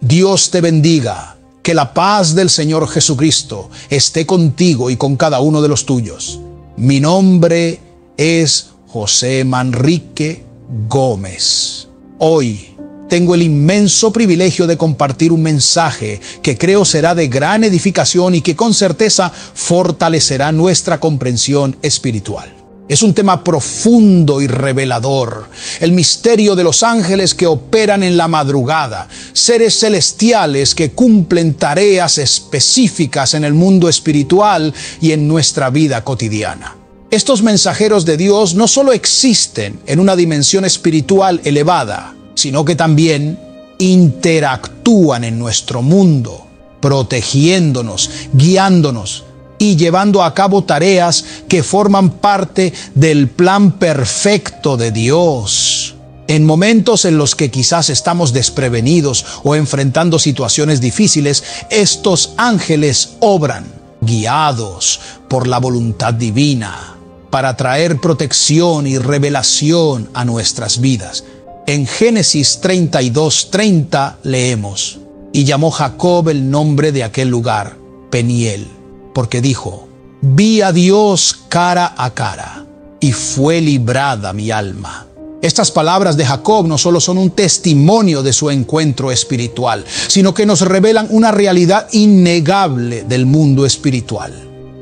Dios te bendiga. Que la paz del Señor Jesucristo esté contigo y con cada uno de los tuyos. Mi nombre es José Manrique Gómez. Hoy tengo el inmenso privilegio de compartir un mensaje que creo será de gran edificación y que con certeza fortalecerá nuestra comprensión espiritual. Es un tema profundo y revelador, el misterio de los ángeles que operan en la madrugada, seres celestiales que cumplen tareas específicas en el mundo espiritual y en nuestra vida cotidiana. Estos mensajeros de Dios no solo existen en una dimensión espiritual elevada, sino que también interactúan en nuestro mundo, protegiéndonos, guiándonos y llevando a cabo tareas que forman parte del plan perfecto de Dios. En momentos en los que quizás estamos desprevenidos o enfrentando situaciones difíciles, estos ángeles obran, guiados por la voluntad divina, para traer protección y revelación a nuestras vidas. En Génesis 32:30 leemos: y llamó Jacob el nombre de aquel lugar Peniel, porque dijo: vi a Dios cara a cara, y fue librada mi alma. Estas palabras de Jacob no solo son un testimonio de su encuentro espiritual, sino que nos revelan una realidad innegable del mundo espiritual.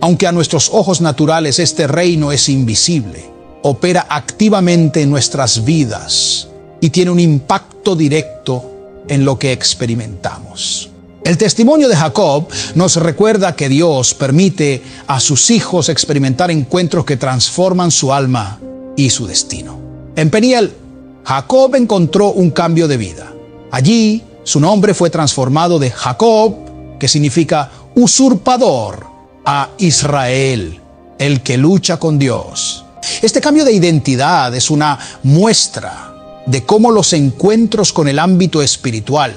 Aunque a nuestros ojos naturales este reino es invisible, opera activamente en nuestras vidas y tiene un impacto directo en lo que experimentamos. El testimonio de Jacob nos recuerda que Dios permite a sus hijos experimentar encuentros que transforman su alma y su destino. En Peniel, Jacob encontró un cambio de vida. Allí, su nombre fue transformado de Jacob, que significa usurpador, a Israel, el que lucha con Dios. Este cambio de identidad es una muestra de cómo los encuentros con el ámbito espiritual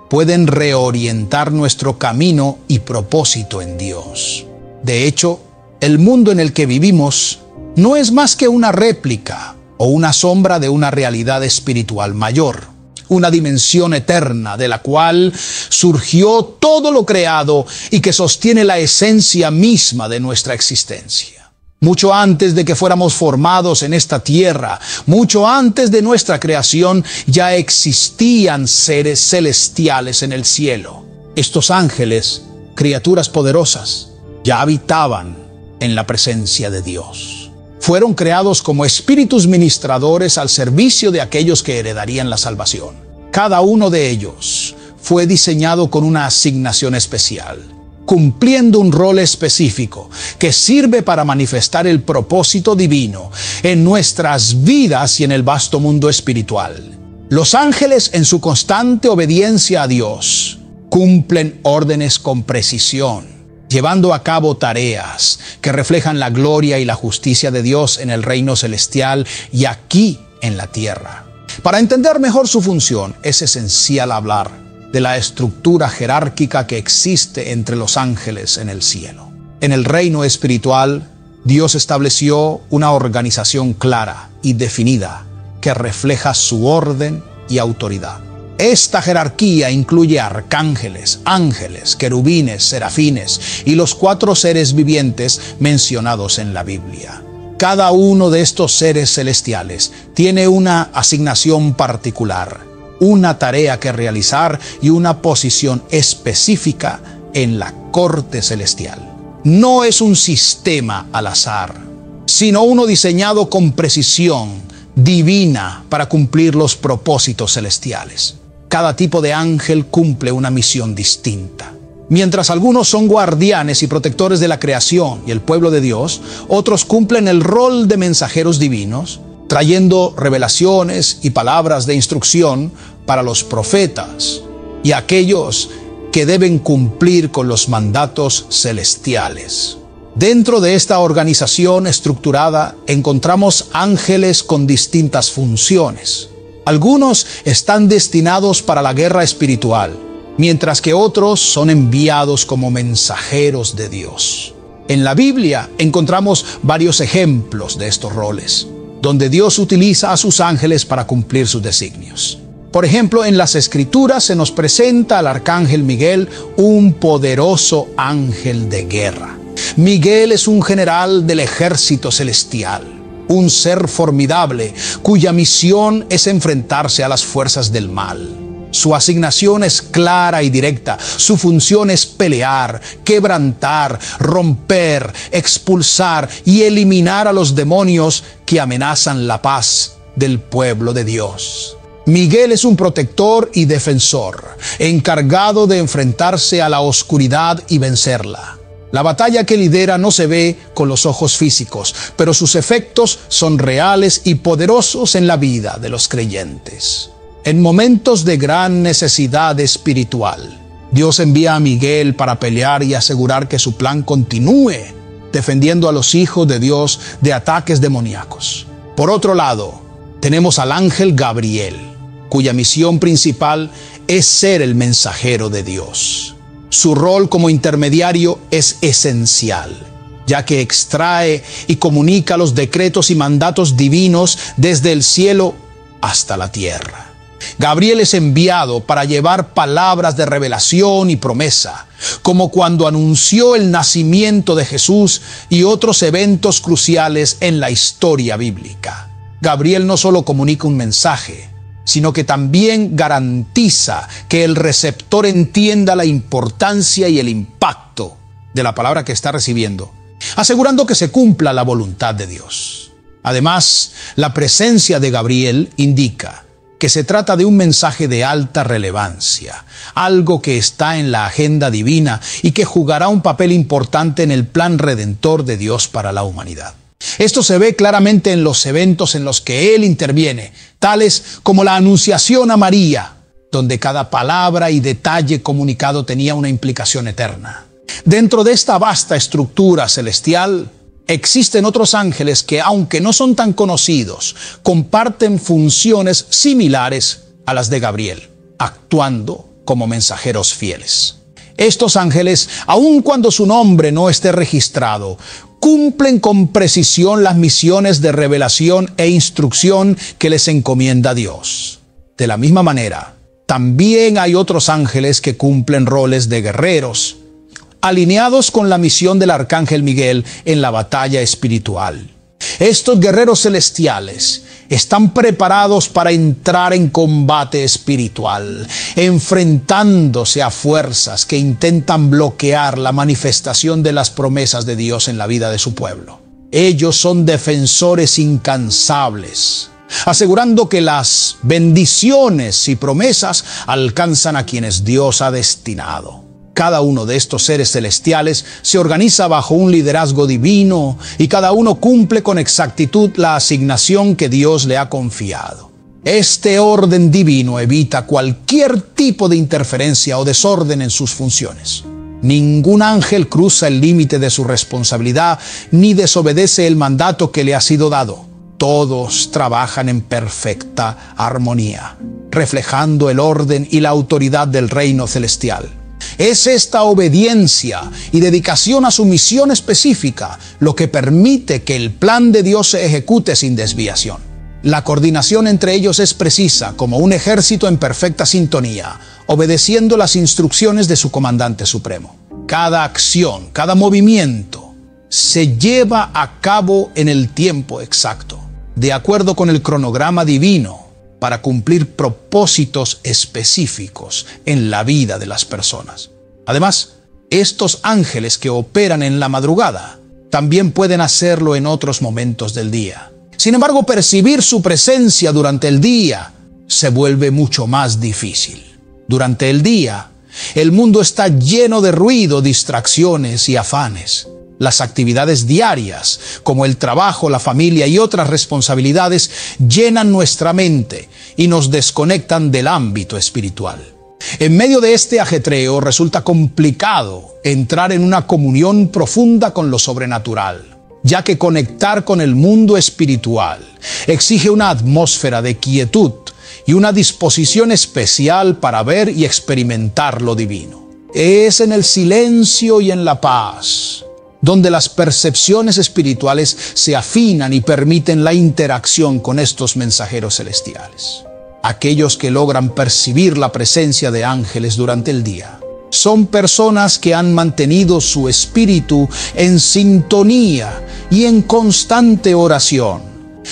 pueden reorientar nuestro camino y propósito en Dios. De hecho, el mundo en el que vivimos no es más que una réplica o una sombra de una realidad espiritual mayor, una dimensión eterna de la cual surgió todo lo creado y que sostiene la esencia misma de nuestra existencia. Mucho antes de que fuéramos formados en esta tierra, mucho antes de nuestra creación, ya existían seres celestiales en el cielo. Estos ángeles, criaturas poderosas, ya habitaban en la presencia de Dios. Fueron creados como espíritus ministradores al servicio de aquellos que heredarían la salvación. Cada uno de ellos fue diseñado con una asignación especial, cumpliendo un rol específico que sirve para manifestar el propósito divino en nuestras vidas y en el vasto mundo espiritual. Los ángeles, en su constante obediencia a Dios, cumplen órdenes con precisión, llevando a cabo tareas que reflejan la gloria y la justicia de Dios en el reino celestial y aquí en la tierra. Para entender mejor su función, es esencial hablar de la estructura jerárquica que existe entre los ángeles en el cielo. En el reino espiritual, Dios estableció una organización clara y definida que refleja su orden y autoridad. Esta jerarquía incluye arcángeles, ángeles, querubines, serafines y los 4 seres vivientes mencionados en la Biblia. Cada uno de estos seres celestiales tiene una asignación particular, una tarea que realizar y una posición específica en la corte celestial. No es un sistema al azar, sino uno diseñado con precisión divina para cumplir los propósitos celestiales. Cada tipo de ángel cumple una misión distinta. Mientras algunos son guardianes y protectores de la creación y el pueblo de Dios, otros cumplen el rol de mensajeros divinos, trayendo revelaciones y palabras de instrucción para los profetas y aquellos que deben cumplir con los mandatos celestiales. Dentro de esta organización estructurada encontramos ángeles con distintas funciones. Algunos están destinados para la guerra espiritual, mientras que otros son enviados como mensajeros de Dios. En la Biblia encontramos varios ejemplos de estos roles, donde Dios utiliza a sus ángeles para cumplir sus designios. Por ejemplo, en las Escrituras se nos presenta al arcángel Miguel, un poderoso ángel de guerra. Miguel es un general del ejército celestial, un ser formidable cuya misión es enfrentarse a las fuerzas del mal. Su asignación es clara y directa. Su función es pelear, quebrantar, romper, expulsar y eliminar a los demonios que amenazan la paz del pueblo de Dios. Miguel es un protector y defensor, encargado de enfrentarse a la oscuridad y vencerla. La batalla que lidera no se ve con los ojos físicos, pero sus efectos son reales y poderosos en la vida de los creyentes. En momentos de gran necesidad espiritual, Dios envía a Miguel para pelear y asegurar que su plan continúe, defendiendo a los hijos de Dios de ataques demoníacos. Por otro lado, tenemos al ángel Gabriel, cuya misión principal es ser el mensajero de Dios. Su rol como intermediario es esencial, ya que extrae y comunica los decretos y mandatos divinos desde el cielo hasta la tierra. Gabriel es enviado para llevar palabras de revelación y promesa, como cuando anunció el nacimiento de Jesús y otros eventos cruciales en la historia bíblica. Gabriel no solo comunica un mensaje, sino que también garantiza que el receptor entienda la importancia y el impacto de la palabra que está recibiendo, asegurando que se cumpla la voluntad de Dios. Además, la presencia de Gabriel indica que se trata de un mensaje de alta relevancia, algo que está en la agenda divina y que jugará un papel importante en el plan redentor de Dios para la humanidad. Esto se ve claramente en los eventos en los que Él interviene, tales como la Anunciación a María, donde cada palabra y detalle comunicado tenía una implicación eterna. Dentro de esta vasta estructura celestial, existen otros ángeles que, aunque no son tan conocidos, comparten funciones similares a las de Gabriel, actuando como mensajeros fieles. Estos ángeles, aun cuando su nombre no esté registrado, cumplen con precisión las misiones de revelación e instrucción que les encomienda Dios. De la misma manera, también hay otros ángeles que cumplen roles de guerreros, alineados con la misión del arcángel Miguel en la batalla espiritual. Estos guerreros celestiales están preparados para entrar en combate espiritual, enfrentándose a fuerzas que intentan bloquear la manifestación de las promesas de Dios en la vida de su pueblo. Ellos son defensores incansables, asegurando que las bendiciones y promesas alcanzan a quienes Dios ha destinado. Cada uno de estos seres celestiales se organiza bajo un liderazgo divino y cada uno cumple con exactitud la asignación que Dios le ha confiado. Este orden divino evita cualquier tipo de interferencia o desorden en sus funciones. Ningún ángel cruza el límite de su responsabilidad ni desobedece el mandato que le ha sido dado. Todos trabajan en perfecta armonía, reflejando el orden y la autoridad del reino celestial. Es esta obediencia y dedicación a su misión específica lo que permite que el plan de Dios se ejecute sin desviación. La coordinación entre ellos es precisa, como un ejército en perfecta sintonía, obedeciendo las instrucciones de su comandante supremo. Cada acción, cada movimiento se lleva a cabo en el tiempo exacto, de acuerdo con el cronograma divino, para cumplir propósitos específicos en la vida de las personas. Además, estos ángeles que operan en la madrugada también pueden hacerlo en otros momentos del día. Sin embargo, percibir su presencia durante el día se vuelve mucho más difícil. Durante el día, el mundo está lleno de ruido, distracciones y afanes. Las actividades diarias, como el trabajo, la familia y otras responsabilidades, llenan nuestra mente y nos desconectan del ámbito espiritual. En medio de este ajetreo resulta complicado entrar en una comunión profunda con lo sobrenatural, ya que conectar con el mundo espiritual exige una atmósfera de quietud y una disposición especial para ver y experimentar lo divino. Es en el silencio y en la paz donde las percepciones espirituales se afinan y permiten la interacción con estos mensajeros celestiales. aquellos que logran percibir la presencia de ángeles durante el día. Son personas que han mantenido su espíritu en sintonía y en constante oración,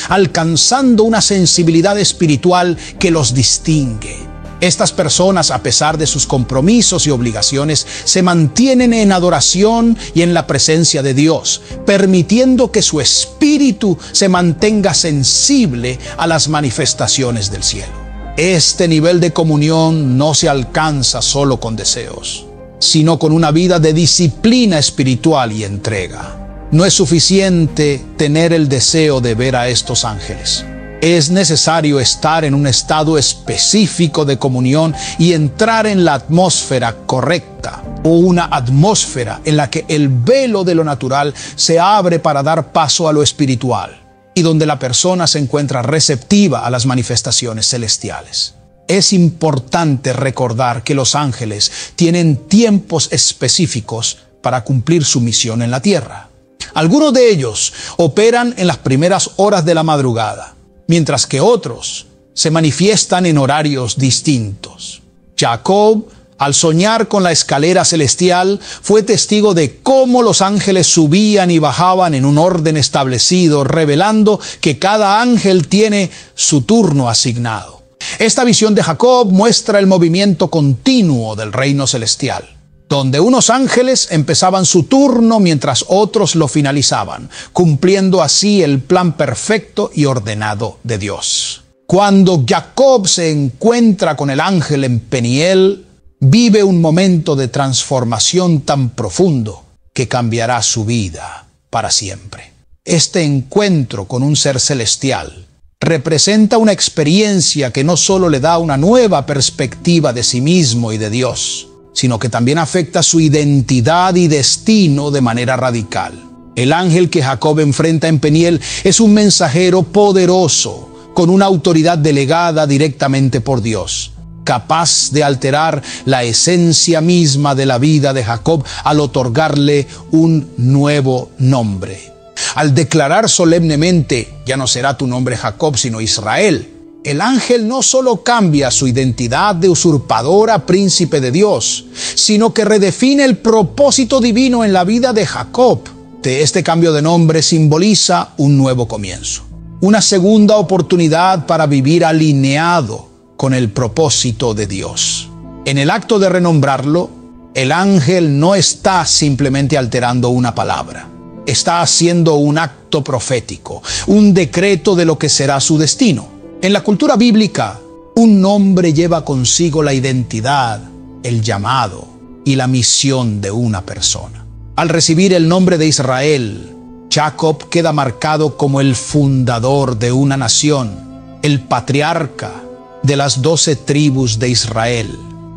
alcanzando una sensibilidad espiritual que los distingue. Estas personas, a pesar de sus compromisos y obligaciones, se mantienen en adoración y en la presencia de Dios, permitiendo que su espíritu se mantenga sensible a las manifestaciones del cielo. Este nivel de comunión no se alcanza solo con deseos, sino con una vida de disciplina espiritual y entrega. No es suficiente tener el deseo de ver a estos ángeles. Es necesario estar en un estado específico de comunión y entrar en la atmósfera correcta, o una atmósfera en la que el velo de lo natural se abre para dar paso a lo espiritual, y donde la persona se encuentra receptiva a las manifestaciones celestiales. Es importante recordar que los ángeles tienen tiempos específicos para cumplir su misión en la tierra. Algunos de ellos operan en las primeras horas de la madrugada, mientras que otros se manifiestan en horarios distintos. Jacob, al soñar con la escalera celestial, fue testigo de cómo los ángeles subían y bajaban en un orden establecido, revelando que cada ángel tiene su turno asignado. Esta visión de Jacob muestra el movimiento continuo del reino celestial, donde unos ángeles empezaban su turno mientras otros lo finalizaban, cumpliendo así el plan perfecto y ordenado de Dios. Cuando Jacob se encuentra con el ángel en Peniel, vive un momento de transformación tan profundo que cambiará su vida para siempre. Este encuentro con un ser celestial representa una experiencia que no solo le da una nueva perspectiva de sí mismo y de Dios, sino que también afecta su identidad y destino de manera radical. El ángel que Jacob enfrenta en Peniel es un mensajero poderoso, con una autoridad delegada directamente por Dios, capaz de alterar la esencia misma de la vida de Jacob al otorgarle un nuevo nombre. Al declarar solemnemente, ya no será tu nombre Jacob, sino Israel, el ángel no solo cambia su identidad de usurpador a príncipe de Dios, sino que redefine el propósito divino en la vida de Jacob. Este cambio de nombre simboliza un nuevo comienzo, una segunda oportunidad para vivir alineado con el propósito de Dios. En el acto de renombrarlo, el ángel no está simplemente alterando una palabra. Está haciendo un acto profético, un decreto de lo que será su destino. En la cultura bíblica, un nombre lleva consigo la identidad, el llamado y la misión de una persona. Al recibir el nombre de Israel, Jacob queda marcado como el fundador de una nación, el patriarca de las 12 tribus de Israel.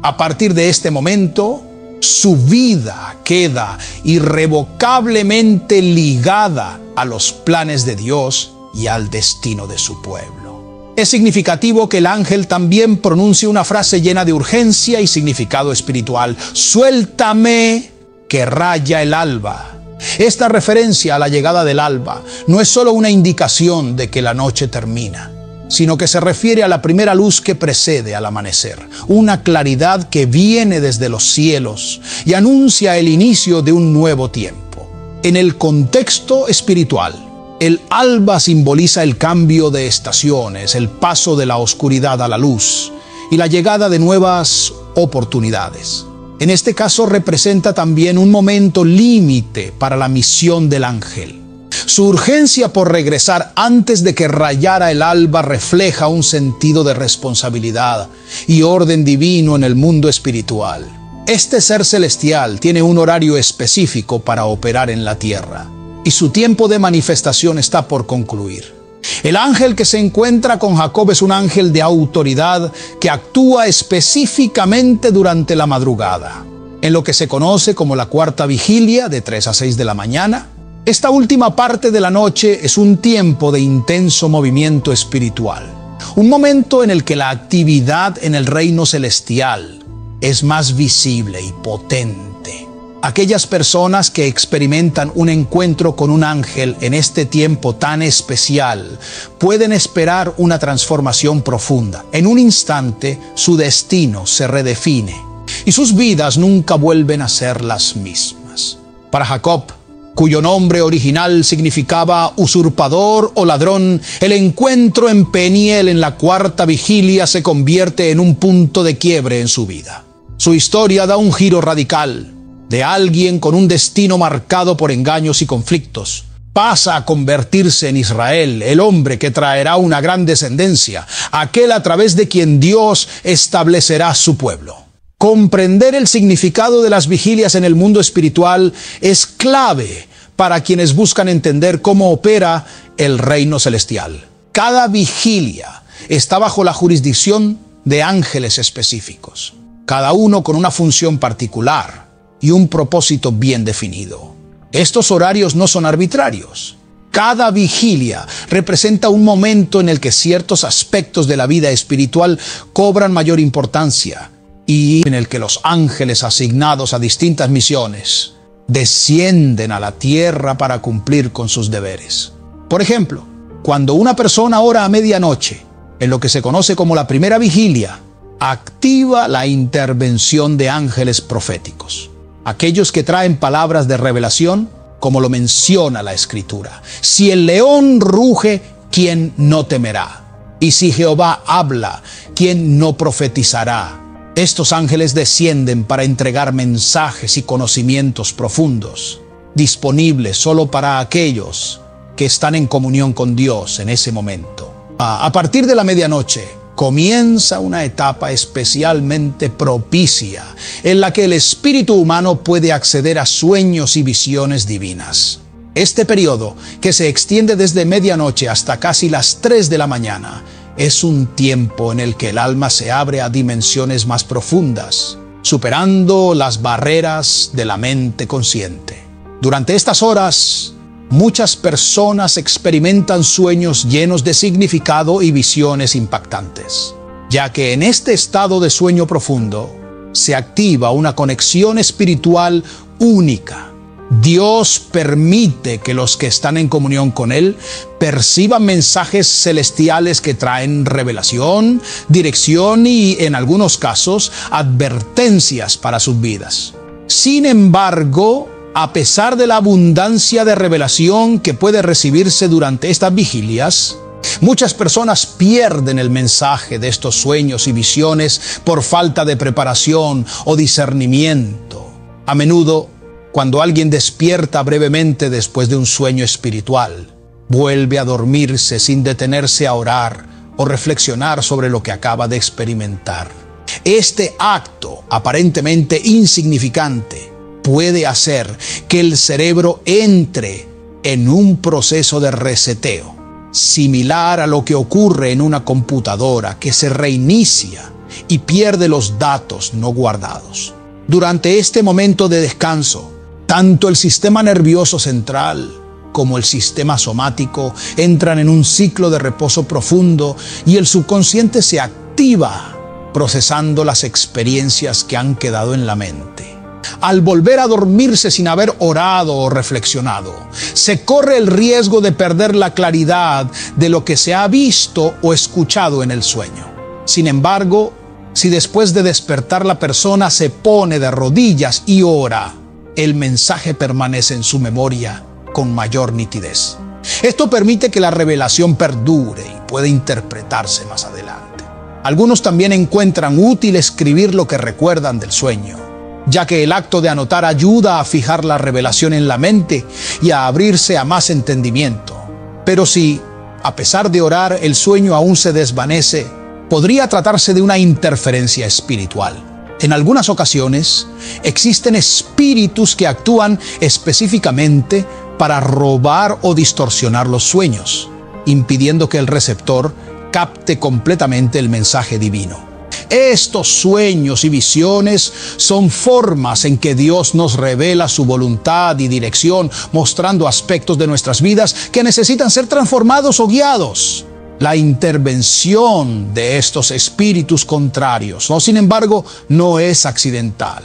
A partir de este momento, su vida queda irrevocablemente ligada a los planes de Dios y al destino de su pueblo. Es significativo que el ángel también pronuncie una frase llena de urgencia y significado espiritual: suéltame, que raya el alba. Esta referencia a la llegada del alba no es solo una indicación de que la noche termina, sino que se refiere a la primera luz que precede al amanecer, una claridad que viene desde los cielos y anuncia el inicio de un nuevo tiempo. En el contexto espiritual, el alba simboliza el cambio de estaciones, el paso de la oscuridad a la luz y la llegada de nuevas oportunidades. En este caso representa también un momento límite para la misión del ángel. Su urgencia por regresar antes de que rayara el alba refleja un sentido de responsabilidad y orden divino en el mundo espiritual. Este ser celestial tiene un horario específico para operar en la tierra, y su tiempo de manifestación está por concluir. El ángel que se encuentra con Jacob es un ángel de autoridad que actúa específicamente durante la madrugada, en lo que se conoce como la cuarta vigilia, de 3 a 6 de la mañana. Esta última parte de la noche es un tiempo de intenso movimiento espiritual, un momento en el que la actividad en el reino celestial es más visible y potente. Aquellas personas que experimentan un encuentro con un ángel en este tiempo tan especial pueden esperar una transformación profunda. En un instante, su destino se redefine y sus vidas nunca vuelven a ser las mismas. Para Jacob, cuyo nombre original significaba usurpador o ladrón, el encuentro en Peniel en la cuarta vigilia se convierte en un punto de quiebre en su vida. Su historia da un giro radical. De alguien con un destino marcado por engaños y conflictos, pasa a convertirse en Israel, el hombre que traerá una gran descendencia, aquel a través de quien Dios establecerá su pueblo. Comprender el significado de las vigilias en el mundo espiritual es clave para quienes buscan entender cómo opera el reino celestial. Cada vigilia está bajo la jurisdicción de ángeles específicos, cada uno con una función particular y un propósito bien definido. Estos horarios no son arbitrarios. Cada vigilia representa un momento en el que ciertos aspectos de la vida espiritual cobran mayor importancia y en el que los ángeles asignados a distintas misiones descienden a la tierra para cumplir con sus deberes. Por ejemplo, cuando una persona ora a medianoche, en lo que se conoce como la primera vigilia, activa la intervención de ángeles proféticos. Aquellos que traen palabras de revelación, como lo menciona la Escritura. Si el león ruge, ¿quién no temerá? Y si Jehová habla, ¿quién no profetizará? Estos ángeles descienden para entregar mensajes y conocimientos profundos, disponibles solo para aquellos que están en comunión con Dios en ese momento. A partir de la medianoche, comienza una etapa especialmente propicia en la que el espíritu humano puede acceder a sueños y visiones divinas. Este periodo, que se extiende desde medianoche hasta casi las 3 de la mañana, es un tiempo en el que el alma se abre a dimensiones más profundas, superando las barreras de la mente consciente. Durante estas horas, muchas personas experimentan sueños llenos de significado y visiones impactantes, ya que en este estado de sueño profundo se activa una conexión espiritual única. Dios permite que los que están en comunión con Él perciban mensajes celestiales que traen revelación, dirección y, en algunos casos, advertencias para sus vidas. Sin embargo, a pesar de la abundancia de revelación que puede recibirse durante estas vigilias, muchas personas pierden el mensaje de estos sueños y visiones por falta de preparación o discernimiento. A menudo, cuando alguien despierta brevemente después de un sueño espiritual, vuelve a dormirse sin detenerse a orar o reflexionar sobre lo que acaba de experimentar. Este acto, aparentemente insignificante, puede hacer que el cerebro entre en un proceso de reseteo, similar a lo que ocurre en una computadora que se reinicia y pierde los datos no guardados. Durante este momento de descanso, tanto el sistema nervioso central como el sistema somático entran en un ciclo de reposo profundo y el subconsciente se activa, procesando las experiencias que han quedado en la mente. Al volver a dormirse sin haber orado o reflexionado, se corre el riesgo de perder la claridad de lo que se ha visto o escuchado en el sueño. Sin embargo, si después de despertar la persona se pone de rodillas y ora, el mensaje permanece en su memoria con mayor nitidez. Esto permite que la revelación perdure y pueda interpretarse más adelante. Algunos también encuentran útil escribir lo que recuerdan del sueño, ya que el acto de anotar ayuda a fijar la revelación en la mente y a abrirse a más entendimiento. Pero si, a pesar de orar, el sueño aún se desvanece, podría tratarse de una interferencia espiritual. En algunas ocasiones, existen espíritus que actúan específicamente para robar o distorsionar los sueños, impidiendo que el receptor capte completamente el mensaje divino. Estos sueños y visiones son formas en que Dios nos revela su voluntad y dirección, mostrando aspectos de nuestras vidas que necesitan ser transformados o guiados. La intervención de estos espíritus contrarios, sin embargo, no es accidental.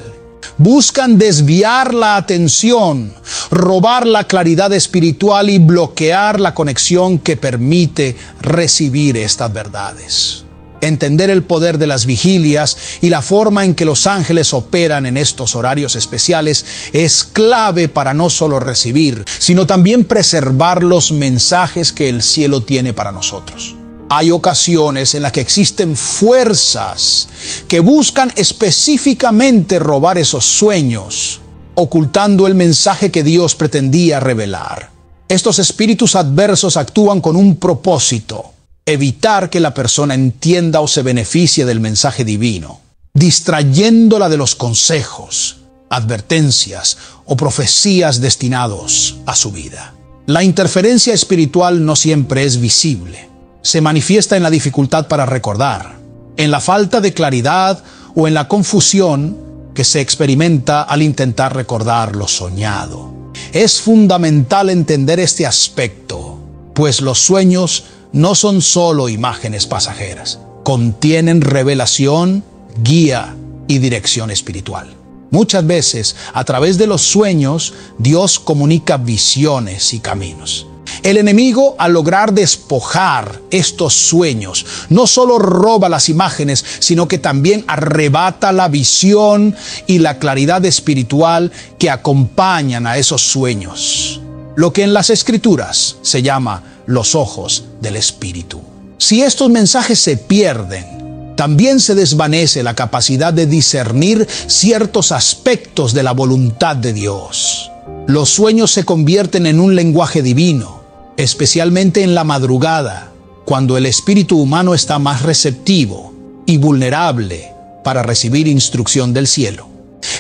buscan desviar la atención, robar la claridad espiritual y bloquear la conexión que permite recibir estas verdades. Entender el poder de las vigilias y la forma en que los ángeles operan en estos horarios especiales es clave para no solo recibir, sino también preservar los mensajes que el cielo tiene para nosotros. Hay ocasiones en las que existen fuerzas que buscan específicamente robar esos sueños, ocultando el mensaje que Dios pretendía revelar. Estos espíritus adversos actúan con un propósito: evitar que la persona entienda o se beneficie del mensaje divino, distrayéndola de los consejos, advertencias o profecías destinados a su vida. La interferencia espiritual no siempre es visible. Se manifiesta en la dificultad para recordar, en la falta de claridad o en la confusión que se experimenta al intentar recordar lo soñado. Es fundamental entender este aspecto, pues los sueños no son solo imágenes pasajeras, contienen revelación, guía y dirección espiritual. Muchas veces, a través de los sueños, Dios comunica visiones y caminos. El enemigo, al lograr despojar estos sueños, no solo roba las imágenes, sino que también arrebata la visión y la claridad espiritual que acompañan a esos sueños, lo que en las Escrituras se llama los ojos del Espíritu. Si estos mensajes se pierden, también se desvanece la capacidad de discernir ciertos aspectos de la voluntad de Dios. Los sueños se convierten en un lenguaje divino, especialmente en la madrugada, cuando el espíritu humano está más receptivo y vulnerable para recibir instrucción del cielo.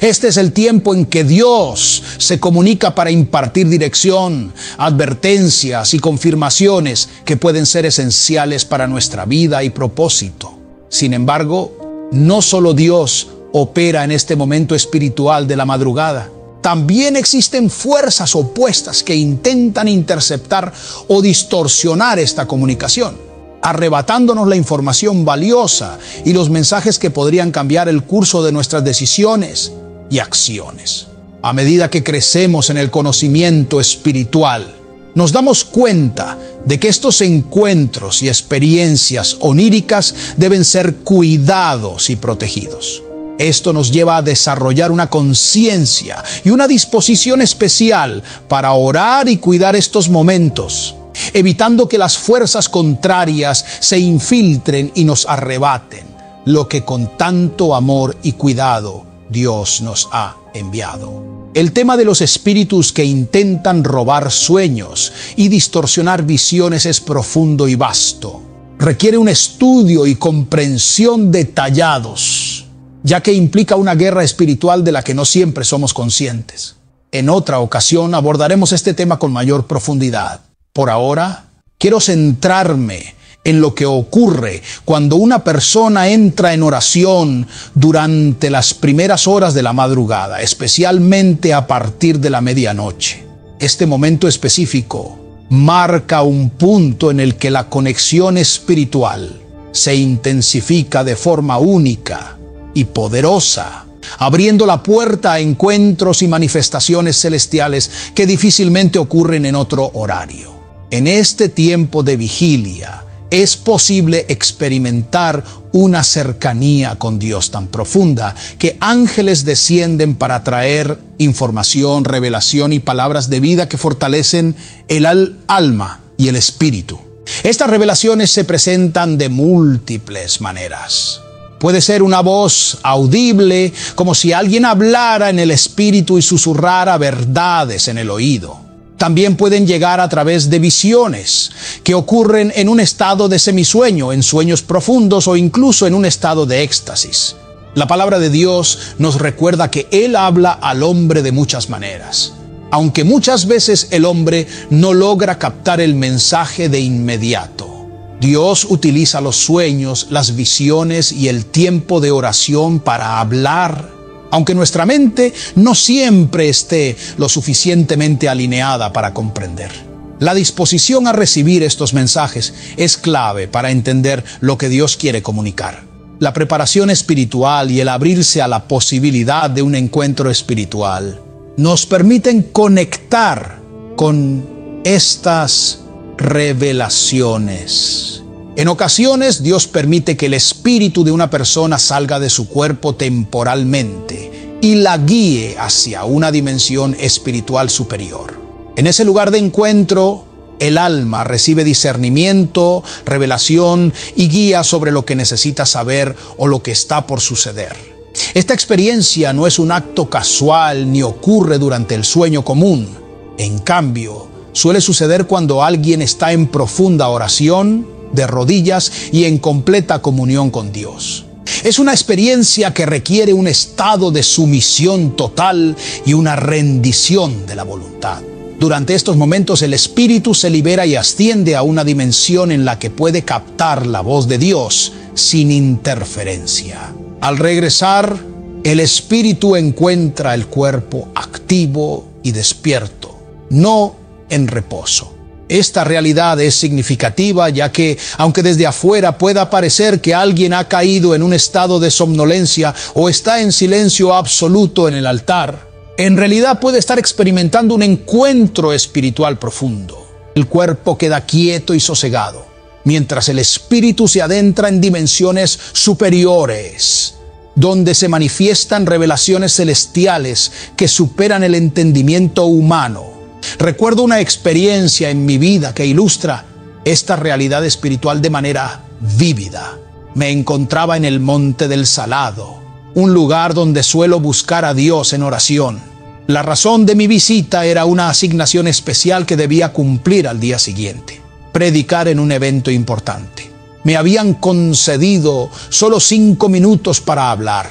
Este es el tiempo en que Dios se comunica para impartir dirección, advertencias y confirmaciones que pueden ser esenciales para nuestra vida y propósito. Sin embargo, no solo Dios opera en este momento espiritual de la madrugada. También existen fuerzas opuestas que intentan interceptar o distorsionar esta comunicación, arrebatándonos la información valiosa y los mensajes que podrían cambiar el curso de nuestras decisiones y acciones. A medida que crecemos en el conocimiento espiritual, nos damos cuenta de que estos encuentros y experiencias oníricas deben ser cuidados y protegidos. Esto nos lleva a desarrollar una conciencia y una disposición especial para orar y cuidar estos momentos, evitando que las fuerzas contrarias se infiltren y nos arrebaten lo que con tanto amor y cuidado Dios nos ha enviado. El tema de los espíritus que intentan robar sueños y distorsionar visiones es profundo y vasto. Requiere un estudio y comprensión detallados, ya que implica una guerra espiritual de la que no siempre somos conscientes. En otra ocasión abordaremos este tema con mayor profundidad. Por ahora, quiero centrarme en lo que ocurre cuando una persona entra en oración durante las primeras horas de la madrugada, especialmente a partir de la medianoche. Este momento específico marca un punto en el que la conexión espiritual se intensifica de forma única y poderosa, abriendo la puerta a encuentros y manifestaciones celestiales que difícilmente ocurren en otro horario. En este tiempo de vigilia es posible experimentar una cercanía con Dios tan profunda que ángeles descienden para traer información, revelación y palabras de vida que fortalecen el alma y el espíritu. Estas revelaciones se presentan de múltiples maneras. Puede ser una voz audible, como si alguien hablara en el espíritu y susurrara verdades en el oído. También pueden llegar a través de visiones que ocurren en un estado de semisueño, en sueños profundos o incluso en un estado de éxtasis. La palabra de Dios nos recuerda que Él habla al hombre de muchas maneras, aunque muchas veces el hombre no logra captar el mensaje de inmediato. Dios utiliza los sueños, las visiones y el tiempo de oración para hablar, aunque nuestra mente no siempre esté lo suficientemente alineada para comprender. La disposición a recibir estos mensajes es clave para entender lo que Dios quiere comunicar. la preparación espiritual y el abrirse a la posibilidad de un encuentro espiritual nos permiten conectar con estas revelaciones. En ocasiones, Dios permite que el espíritu de una persona salga de su cuerpo temporalmente y la guíe hacia una dimensión espiritual superior. En ese lugar de encuentro, el alma recibe discernimiento, revelación y guía sobre lo que necesita saber o lo que está por suceder. Esta experiencia no es un acto casual ni ocurre durante el sueño común. En cambio, suele suceder cuando alguien está en profunda oración, de rodillas y en completa comunión con Dios. Es una experiencia que requiere un estado de sumisión total y una rendición de la voluntad. Durante estos momentos el espíritu se libera y asciende a una dimensión en la que puede captar la voz de Dios sin interferencia. Al regresar, el espíritu encuentra el cuerpo activo y despierto, no en reposo. Esta realidad es significativa ya que, aunque desde afuera pueda parecer que alguien ha caído en un estado de somnolencia o está en silencio absoluto en el altar, en realidad puede estar experimentando un encuentro espiritual profundo. El cuerpo queda quieto y sosegado, mientras el espíritu se adentra en dimensiones superiores, donde se manifiestan revelaciones celestiales que superan el entendimiento humano. Recuerdo una experiencia en mi vida que ilustra esta realidad espiritual de manera vívida. Me encontraba en el Monte del Salado, un lugar donde suelo buscar a Dios en oración. La razón de mi visita era una asignación especial que debía cumplir al día siguiente: predicar en un evento importante. Me habían concedido solo 5 minutos para hablar,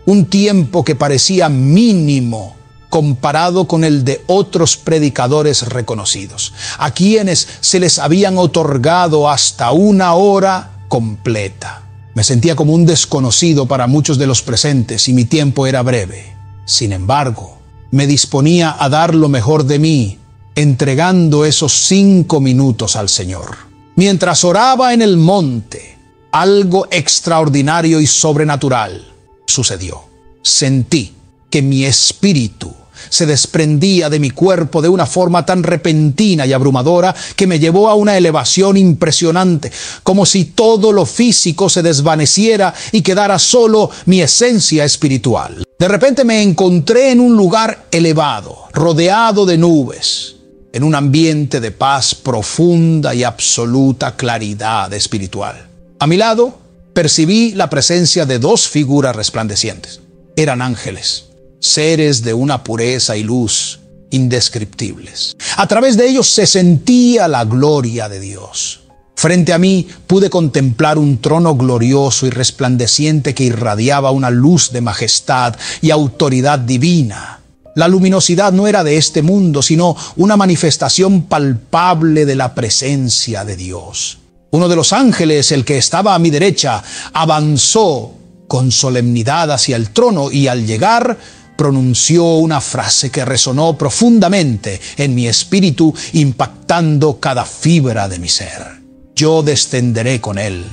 un tiempo que parecía mínimo comparado con el de otros predicadores reconocidos, a quienes se les habían otorgado hasta 1 hora completa. Me sentía como un desconocido para muchos de los presentes y mi tiempo era breve. Sin embargo, me disponía a dar lo mejor de mí, entregando esos 5 minutos al Señor. Mientras oraba en el monte, algo extraordinario y sobrenatural sucedió. Sentí que mi espíritu se desprendía de mi cuerpo de una forma tan repentina y abrumadora que me llevó a una elevación impresionante, como si todo lo físico se desvaneciera y quedara solo mi esencia espiritual. De repente me encontré en un lugar elevado, rodeado de nubes, en un ambiente de paz profunda y absoluta claridad espiritual. A mi lado percibí la presencia de 2 figuras resplandecientes. Eran ángeles, seres de una pureza y luz indescriptibles. A través de ellos se sentía la gloria de Dios. Frente a mí pude contemplar un trono glorioso y resplandeciente que irradiaba una luz de majestad y autoridad divina. La luminosidad no era de este mundo, sino una manifestación palpable de la presencia de Dios. Uno de los ángeles, el que estaba a mi derecha, avanzó con solemnidad hacia el trono y al llegar pronunció una frase que resonó profundamente en mi espíritu, impactando cada fibra de mi ser. Yo descenderé con él,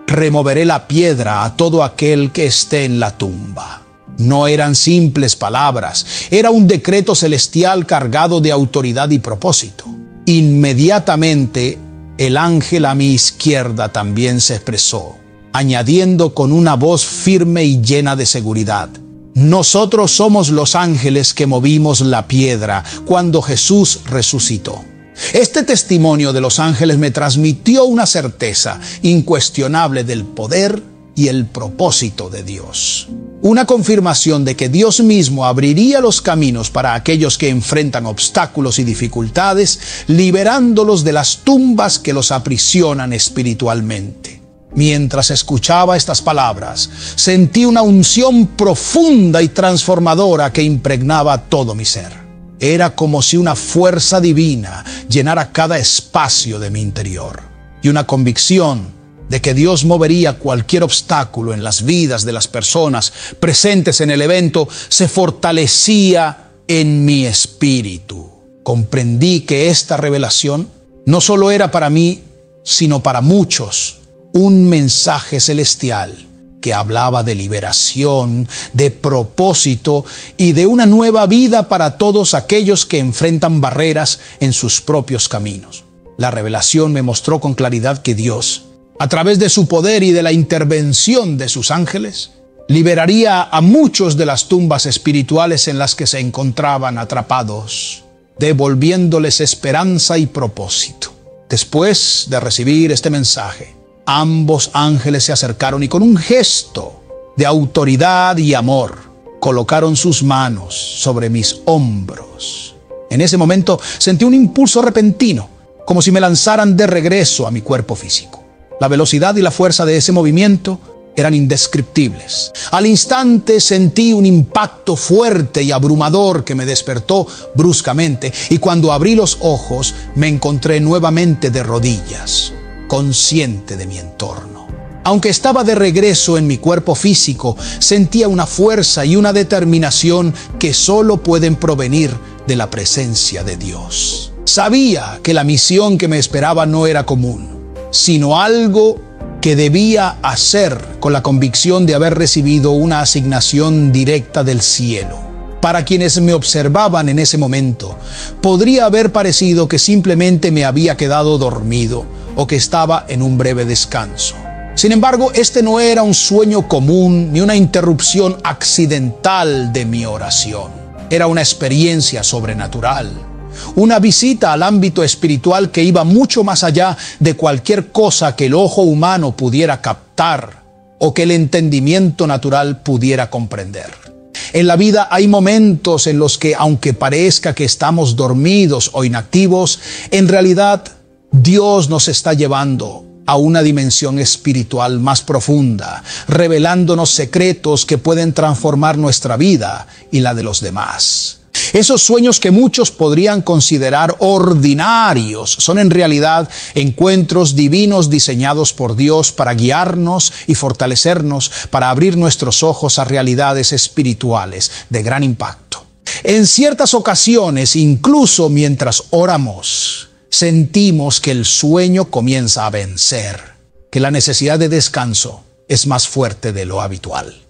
removeré la piedra a todo aquel que esté en la tumba. No eran simples palabras, era un decreto celestial cargado de autoridad y propósito. Inmediatamente, el ángel a mi izquierda también se expresó, añadiendo con una voz firme y llena de seguridad: nosotros somos los ángeles que movimos la piedra cuando Jesús resucitó. Este testimonio de los ángeles me transmitió una certeza incuestionable del poder y el propósito de Dios. Una confirmación de que Dios mismo abriría los caminos para aquellos que enfrentan obstáculos y dificultades, liberándolos de las tumbas que los aprisionan espiritualmente. Mientras escuchaba estas palabras, sentí una unción profunda y transformadora que impregnaba todo mi ser. Era como si una fuerza divina llenara cada espacio de mi interior, y una convicción de que Dios movería cualquier obstáculo en las vidas de las personas presentes en el evento se fortalecía en mi espíritu. Comprendí que esta revelación no solo era para mí, sino para muchos, un mensaje celestial que hablaba de liberación, de propósito y de una nueva vida para todos aquellos que enfrentan barreras en sus propios caminos. La revelación me mostró con claridad que Dios, a través de su poder y de la intervención de sus ángeles, liberaría a muchos de las tumbas espirituales en las que se encontraban atrapados, devolviéndoles esperanza y propósito. Después de recibir este mensaje, ambos ángeles se acercaron y con un gesto de autoridad y amor colocaron sus manos sobre mis hombros. En ese momento sentí un impulso repentino, como si me lanzaran de regreso a mi cuerpo físico. La velocidad y la fuerza de ese movimiento eran indescriptibles. Al instante sentí un impacto fuerte y abrumador que me despertó bruscamente, y cuando abrí los ojos me encontré nuevamente de rodillas, consciente de mi entorno. Aunque estaba de regreso en mi cuerpo físico, sentía una fuerza y una determinación que solo pueden provenir de la presencia de Dios. Sabía que la misión que me esperaba no era común, sino algo que debía hacer con la convicción de haber recibido una asignación directa del cielo. Para quienes me observaban en ese momento, podría haber parecido que simplemente me había quedado dormido o que estaba en un breve descanso. Sin embargo, este no era un sueño común ni una interrupción accidental de mi oración. Era una experiencia sobrenatural. Una visita al ámbito espiritual que iba mucho más allá de cualquier cosa que el ojo humano pudiera captar o que el entendimiento natural pudiera comprender. En la vida hay momentos en los que, aunque parezca que estamos dormidos o inactivos, en realidad Dios nos está llevando a una dimensión espiritual más profunda, revelándonos secretos que pueden transformar nuestra vida y la de los demás. Esos sueños que muchos podrían considerar ordinarios son en realidad encuentros divinos diseñados por Dios para guiarnos y fortalecernos, para abrir nuestros ojos a realidades espirituales de gran impacto. En ciertas ocasiones, incluso mientras oramos, sentimos que el sueño comienza a vencer, que la necesidad de descanso es más fuerte de lo habitual.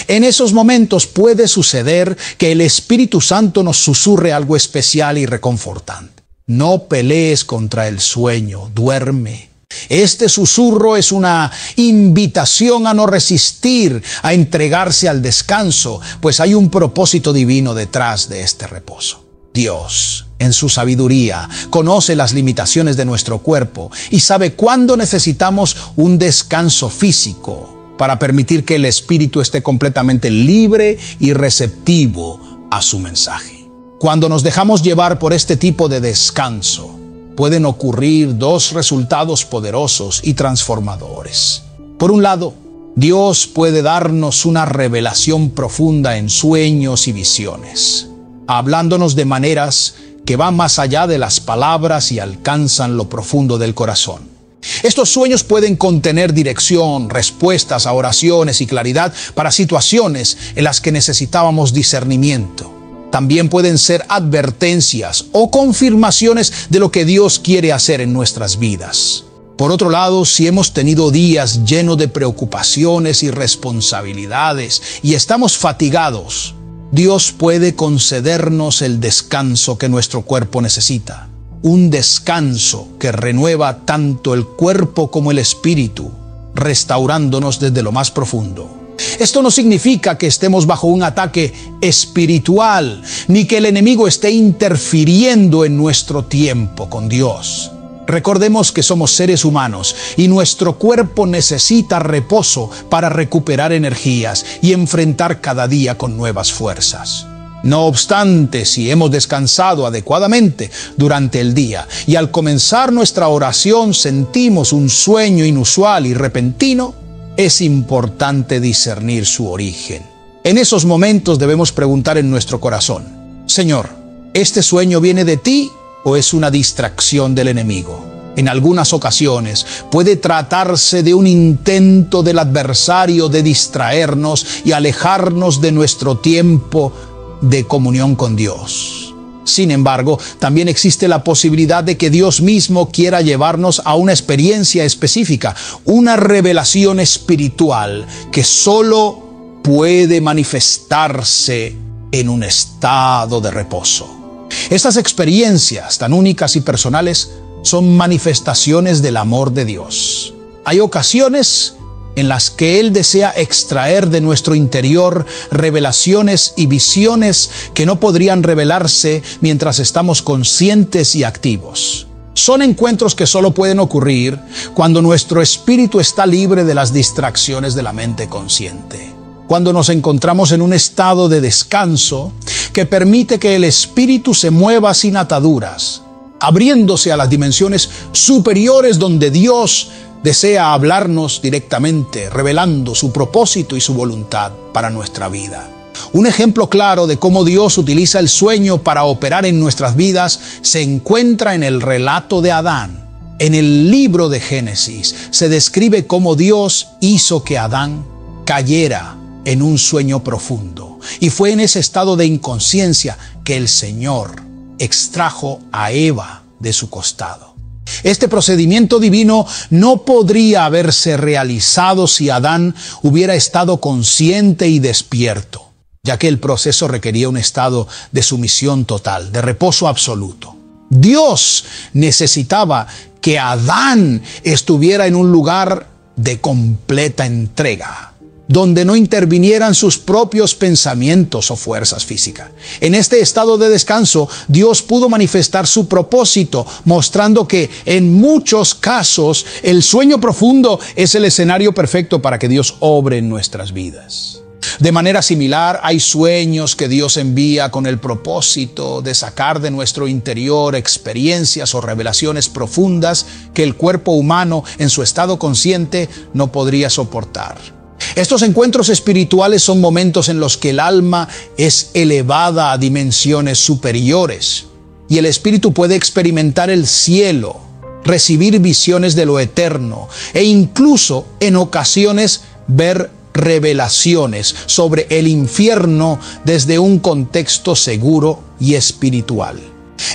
En esos momentos puede suceder que el Espíritu Santo nos susurre algo especial y reconfortante. No pelees contra el sueño, duerme. Este susurro es una invitación a no resistir, a entregarse al descanso, pues hay un propósito divino detrás de este reposo. Dios, en su sabiduría, conoce las limitaciones de nuestro cuerpo y sabe cuándo necesitamos un descanso físico para permitir que el espíritu esté completamente libre y receptivo a su mensaje. Cuando nos dejamos llevar por este tipo de descanso, pueden ocurrir dos resultados poderosos y transformadores. Por un lado, Dios puede darnos una revelación profunda en sueños y visiones, hablándonos de maneras que van más allá de las palabras y alcanzan lo profundo del corazón. Estos sueños pueden contener dirección, respuestas a oraciones y claridad para situaciones en las que necesitábamos discernimiento. También pueden ser advertencias o confirmaciones de lo que Dios quiere hacer en nuestras vidas. Por otro lado, si hemos tenido días llenos de preocupaciones y responsabilidades y estamos fatigados, Dios puede concedernos el descanso que nuestro cuerpo necesita. Un descanso que renueva tanto el cuerpo como el espíritu, restaurándonos desde lo más profundo. Esto no significa que estemos bajo un ataque espiritual, ni que el enemigo esté interfiriendo en nuestro tiempo con Dios. Recordemos que somos seres humanos y nuestro cuerpo necesita reposo para recuperar energías y enfrentar cada día con nuevas fuerzas. No obstante, si hemos descansado adecuadamente durante el día y al comenzar nuestra oración sentimos un sueño inusual y repentino, es importante discernir su origen. En esos momentos debemos preguntar en nuestro corazón: Señor, ¿este sueño viene de ti o es una distracción del enemigo? En algunas ocasiones puede tratarse de un intento del adversario de distraernos y alejarnos de nuestro tiempo de comunión con Dios. Sin embargo, también existe la posibilidad de que Dios mismo quiera llevarnos a una experiencia específica, una revelación espiritual que solo puede manifestarse en un estado de reposo. Estas experiencias tan únicas y personales son manifestaciones del amor de Dios. Hay ocasiones en las que Él desea extraer de nuestro interior revelaciones y visiones que no podrían revelarse mientras estamos conscientes y activos. Son encuentros que solo pueden ocurrir cuando nuestro espíritu está libre de las distracciones de la mente consciente. Cuando nos encontramos en un estado de descanso que permite que el espíritu se mueva sin ataduras, abriéndose a las dimensiones superiores donde Dios desea hablarnos directamente, revelando su propósito y su voluntad para nuestra vida. Un ejemplo claro de cómo Dios utiliza el sueño para operar en nuestras vidas se encuentra en el relato de Adán. En el libro de Génesis se describe cómo Dios hizo que Adán cayera en un sueño profundo. Y fue en ese estado de inconsciencia que el Señor extrajo a Eva de su costado. Este procedimiento divino no podría haberse realizado si Adán hubiera estado consciente y despierto, ya que el proceso requería un estado de sumisión total, de reposo absoluto. Dios necesitaba que Adán estuviera en un lugar de completa entrega, donde no intervinieran sus propios pensamientos o fuerzas físicas. En este estado de descanso, Dios pudo manifestar su propósito, mostrando que en muchos casos el sueño profundo es el escenario perfecto para que Dios obre en nuestras vidas. De manera similar, hay sueños que Dios envía con el propósito de sacar de nuestro interior experiencias o revelaciones profundas que el cuerpo humano en su estado consciente no podría soportar. Estos encuentros espirituales son momentos en los que el alma es elevada a dimensiones superiores y el espíritu puede experimentar el cielo, recibir visiones de lo eterno e incluso en ocasiones ver revelaciones sobre el infierno desde un contexto seguro y espiritual.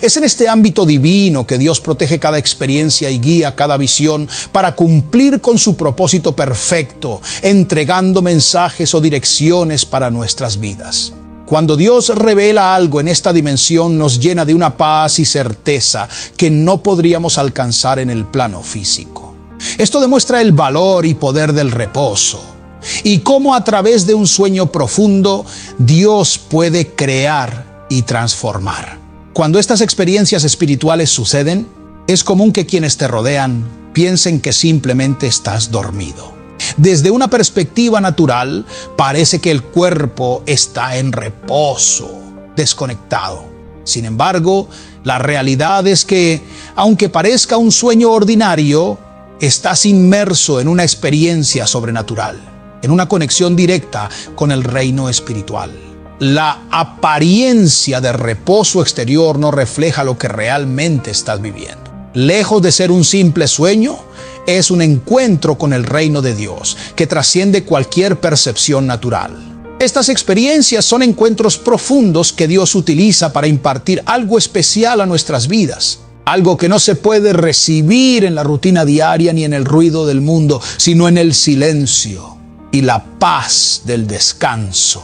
Es en este ámbito divino que Dios protege cada experiencia y guía cada visión para cumplir con su propósito perfecto, entregando mensajes o direcciones para nuestras vidas. Cuando Dios revela algo en esta dimensión, nos llena de una paz y certeza que no podríamos alcanzar en el plano físico. Esto demuestra el valor y poder del reposo y cómo a través de un sueño profundo Dios puede crear y transformar. Cuando estas experiencias espirituales suceden, es común que quienes te rodean piensen que simplemente estás dormido. Desde una perspectiva natural, parece que el cuerpo está en reposo, desconectado. Sin embargo, la realidad es que, aunque parezca un sueño ordinario, estás inmerso en una experiencia sobrenatural, en una conexión directa con el reino espiritual. La apariencia de reposo exterior no refleja lo que realmente estás viviendo. Lejos de ser un simple sueño, es un encuentro con el reino de Dios que trasciende cualquier percepción natural. Estas experiencias son encuentros profundos que Dios utiliza para impartir algo especial a nuestras vidas. Algo que no se puede recibir en la rutina diaria ni en el ruido del mundo, sino en el silencio y la paz del descanso.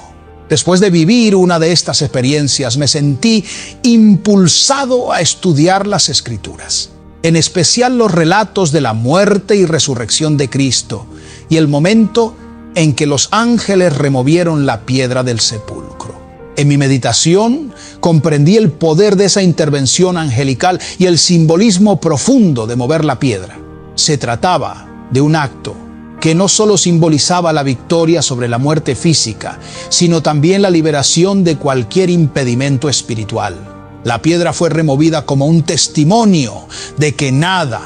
Después de vivir una de estas experiencias, me sentí impulsado a estudiar las Escrituras, en especial los relatos de la muerte y resurrección de Cristo y el momento en que los ángeles removieron la piedra del sepulcro. En mi meditación comprendí el poder de esa intervención angelical y el simbolismo profundo de mover la piedra. Se trataba de un acto que no solo simbolizaba la victoria sobre la muerte física, sino también la liberación de cualquier impedimento espiritual. La piedra fue removida como un testimonio de que nada,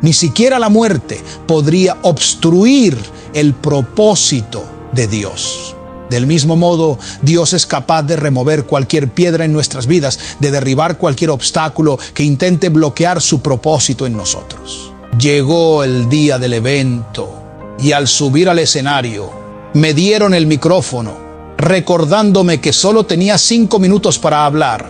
ni siquiera la muerte, podría obstruir el propósito de Dios. Del mismo modo, Dios es capaz de remover cualquier piedra en nuestras vidas, de derribar cualquier obstáculo que intente bloquear su propósito en nosotros. Llegó el día del evento y al subir al escenario, me dieron el micrófono, recordándome que solo tenía 5 minutos para hablar.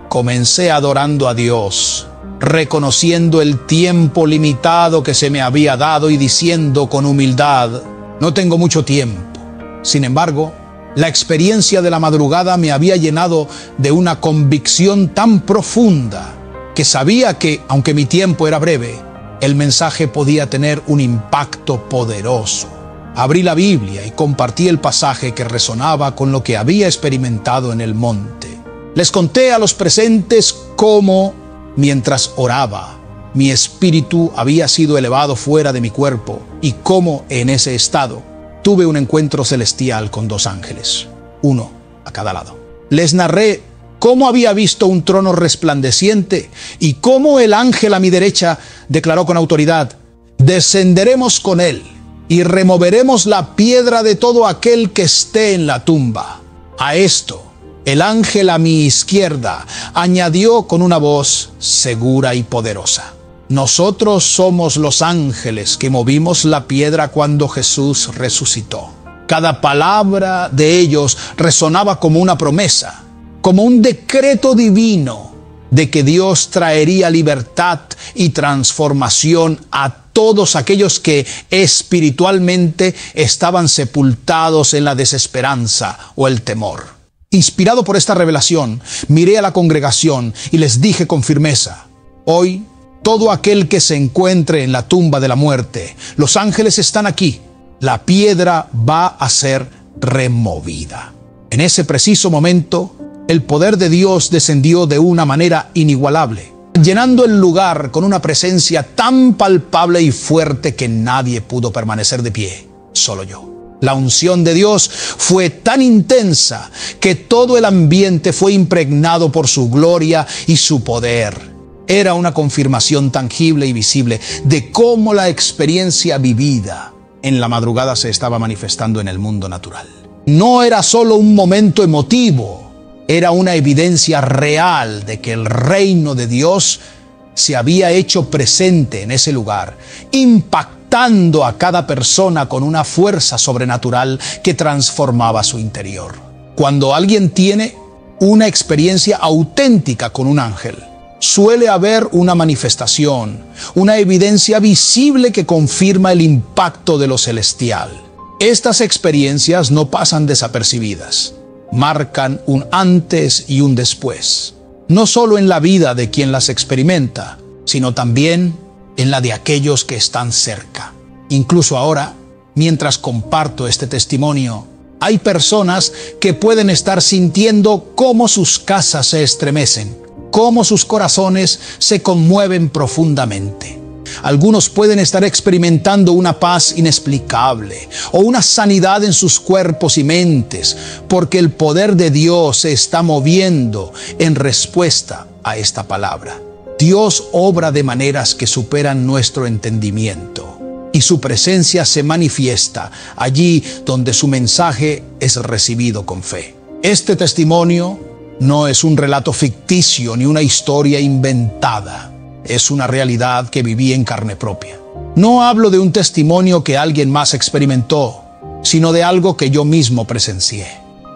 Comencé adorando a Dios, reconociendo el tiempo limitado que se me había dado y diciendo con humildad: no tengo mucho tiempo. Sin embargo, la experiencia de la madrugada me había llenado de una convicción tan profunda que sabía que, aunque mi tiempo era breve, el mensaje podía tener un impacto poderoso. Abrí la Biblia y compartí el pasaje que resonaba con lo que había experimentado en el monte. Les conté a los presentes cómo, mientras oraba, mi espíritu había sido elevado fuera de mi cuerpo y cómo en ese estado tuve un encuentro celestial con 2 ángeles, uno a cada lado. Les narré cómo había visto un trono resplandeciente y cómo el ángel a mi derecha declaró con autoridad: descenderemos con él y removeremos la piedra de todo aquel que esté en la tumba. A esto, el ángel a mi izquierda añadió con una voz segura y poderosa: nosotros somos los ángeles que movimos la piedra cuando Jesús resucitó. Cada palabra de ellos resonaba como una promesa, como un decreto divino de que Dios traería libertad y transformación a todos aquellos que espiritualmente estaban sepultados en la desesperanza o el temor. Inspirado por esta revelación, miré a la congregación y les dije con firmeza: hoy, todo aquel que se encuentre en la tumba de la muerte, los ángeles están aquí. La piedra va a ser removida. En ese preciso momento, el poder de Dios descendió de una manera inigualable, llenando el lugar con una presencia tan palpable y fuerte que nadie pudo permanecer de pie, solo yo. La unción de Dios fue tan intensa que todo el ambiente fue impregnado por su gloria y su poder. Era una confirmación tangible y visible de cómo la experiencia vivida en la madrugada se estaba manifestando en el mundo natural. No era solo un momento emotivo, era una evidencia real de que el reino de Dios se había hecho presente en ese lugar, impactando a cada persona con una fuerza sobrenatural que transformaba su interior. Cuando alguien tiene una experiencia auténtica con un ángel, suele haber una manifestación, una evidencia visible que confirma el impacto de lo celestial. Estas experiencias no pasan desapercibidas, marcan un antes y un después, no solo en la vida de quien las experimenta, sino también en la de aquellos que están cerca. Incluso ahora, mientras comparto este testimonio, hay personas que pueden estar sintiendo cómo sus casas se estremecen, cómo sus corazones se conmueven profundamente. Algunos pueden estar experimentando una paz inexplicable o una sanidad en sus cuerpos y mentes, porque el poder de Dios se está moviendo en respuesta a esta palabra. Dios obra de maneras que superan nuestro entendimiento, y su presencia se manifiesta allí donde su mensaje es recibido con fe. Este testimonio no es un relato ficticio ni una historia inventada. Es una realidad que viví en carne propia. No hablo de un testimonio que alguien más experimentó, sino de algo que yo mismo presencié.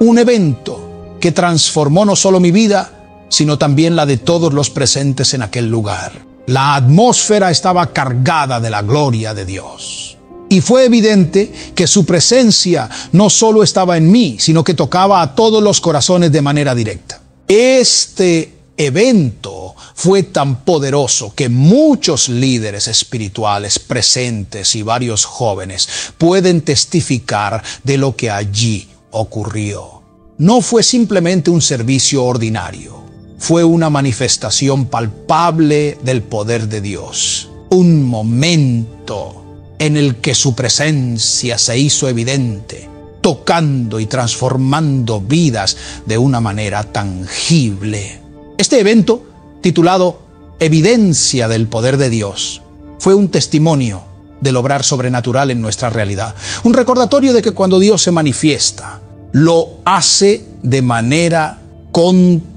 Un evento que transformó no solo mi vida, sino también la de todos los presentes en aquel lugar. La atmósfera estaba cargada de la gloria de Dios. Y fue evidente que su presencia no solo estaba en mí, sino que tocaba a todos los corazones de manera directa. Este evento fue tan poderoso que muchos líderes espirituales presentes y varios jóvenes pueden testificar de lo que allí ocurrió. No fue simplemente un servicio ordinario, fue una manifestación palpable del poder de Dios. Un momento en el que su presencia se hizo evidente, tocando y transformando vidas de una manera tangible. Este evento, titulado Evidencia del Poder de Dios, fue un testimonio del obrar sobrenatural en nuestra realidad. Un recordatorio de que cuando Dios se manifiesta, lo hace de manera contundente.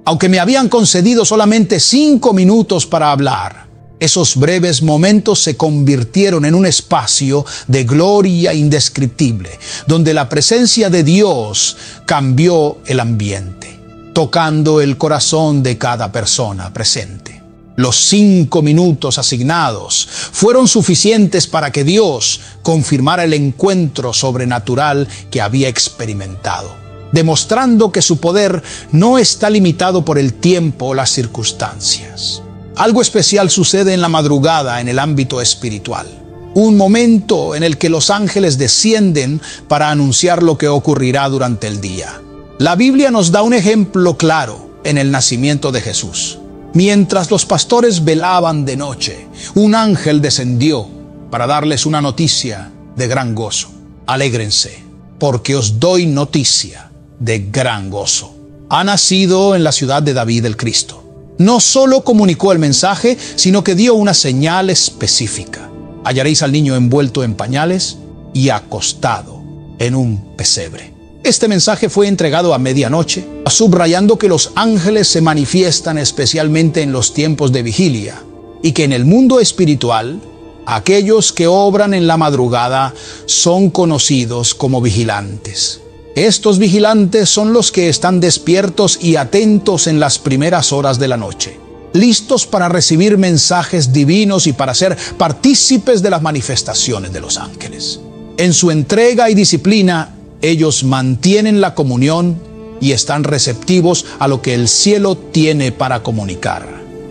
Aunque me habían concedido solamente 5 minutos para hablar, esos breves momentos se convirtieron en un espacio de gloria indescriptible, donde la presencia de Dios cambió el ambiente. tocando el corazón de cada persona presente. Los 5 minutos asignados fueron suficientes para que Dios confirmara el encuentro sobrenatural que había experimentado, demostrando que su poder no está limitado por el tiempo o las circunstancias. Algo especial sucede en la madrugada en el ámbito espiritual, un momento en el que los ángeles descienden para anunciar lo que ocurrirá durante el día. La Biblia nos da un ejemplo claro en el nacimiento de Jesús. Mientras los pastores velaban de noche, un ángel descendió para darles una noticia de gran gozo. Alégrense, porque os doy noticia de gran gozo. Ha nacido en la ciudad de David el Cristo. No solo comunicó el mensaje, sino que dio una señal específica. Hallaréis al niño envuelto en pañales y acostado en un pesebre. Este mensaje fue entregado a medianoche, subrayando que los ángeles se manifiestan especialmente en los tiempos de vigilia y que en el mundo espiritual, aquellos que obran en la madrugada son conocidos como vigilantes. Estos vigilantes son los que están despiertos y atentos en las primeras horas de la noche, listos para recibir mensajes divinos y para ser partícipes de las manifestaciones de los ángeles. En su entrega y disciplina, ellos mantienen la comunión y están receptivos a lo que el cielo tiene para comunicar.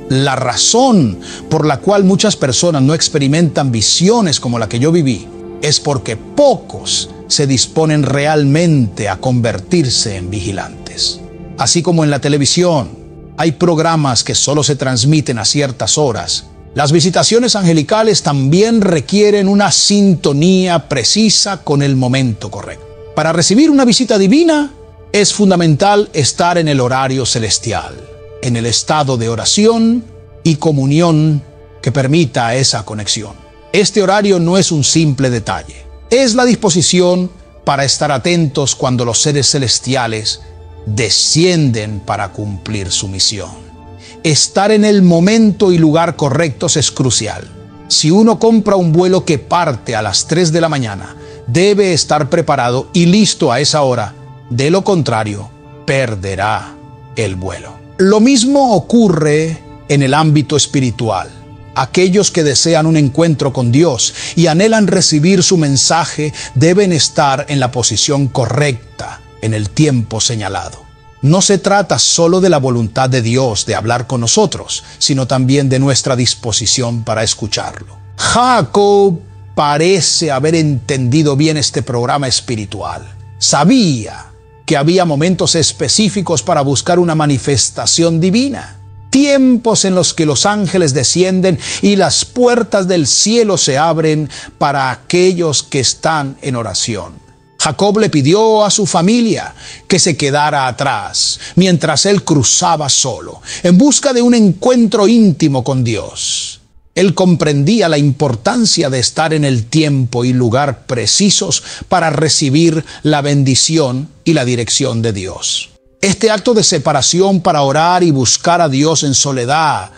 La razón por la cual muchas personas no experimentan visiones como la que yo viví es porque pocos se disponen realmente a convertirse en vigilantes. Así como en la televisión hay programas que solo se transmiten a ciertas horas, las visitaciones angelicales también requieren una sintonía precisa con el momento correcto. Para recibir una visita divina, es fundamental estar en el horario celestial, en el estado de oración y comunión que permita esa conexión. Este horario no es un simple detalle, es la disposición para estar atentos cuando los seres celestiales descienden para cumplir su misión. Estar en el momento y lugar correctos es crucial. Si uno compra un vuelo que parte a las 3 de la mañana, debe estar preparado y listo a esa hora. De lo contrario, perderá el vuelo. Lo mismo ocurre en el ámbito espiritual. Aquellos que desean un encuentro con Dios y anhelan recibir su mensaje deben estar en la posición correcta, en el tiempo señalado. No se trata solo de la voluntad de Dios de hablar con nosotros, sino también de nuestra disposición para escucharlo. Jacob parece haber entendido bien este programa espiritual. Sabía que había momentos específicos para buscar una manifestación divina. Tiempos en los que los ángeles descienden y las puertas del cielo se abren para aquellos que están en oración. Jacob le pidió a su familia que se quedara atrás mientras él cruzaba solo, en busca de un encuentro íntimo con Dios. Él comprendía la importancia de estar en el tiempo y lugar precisos para recibir la bendición y la dirección de Dios. Este acto de separación para orar y buscar a Dios en soledad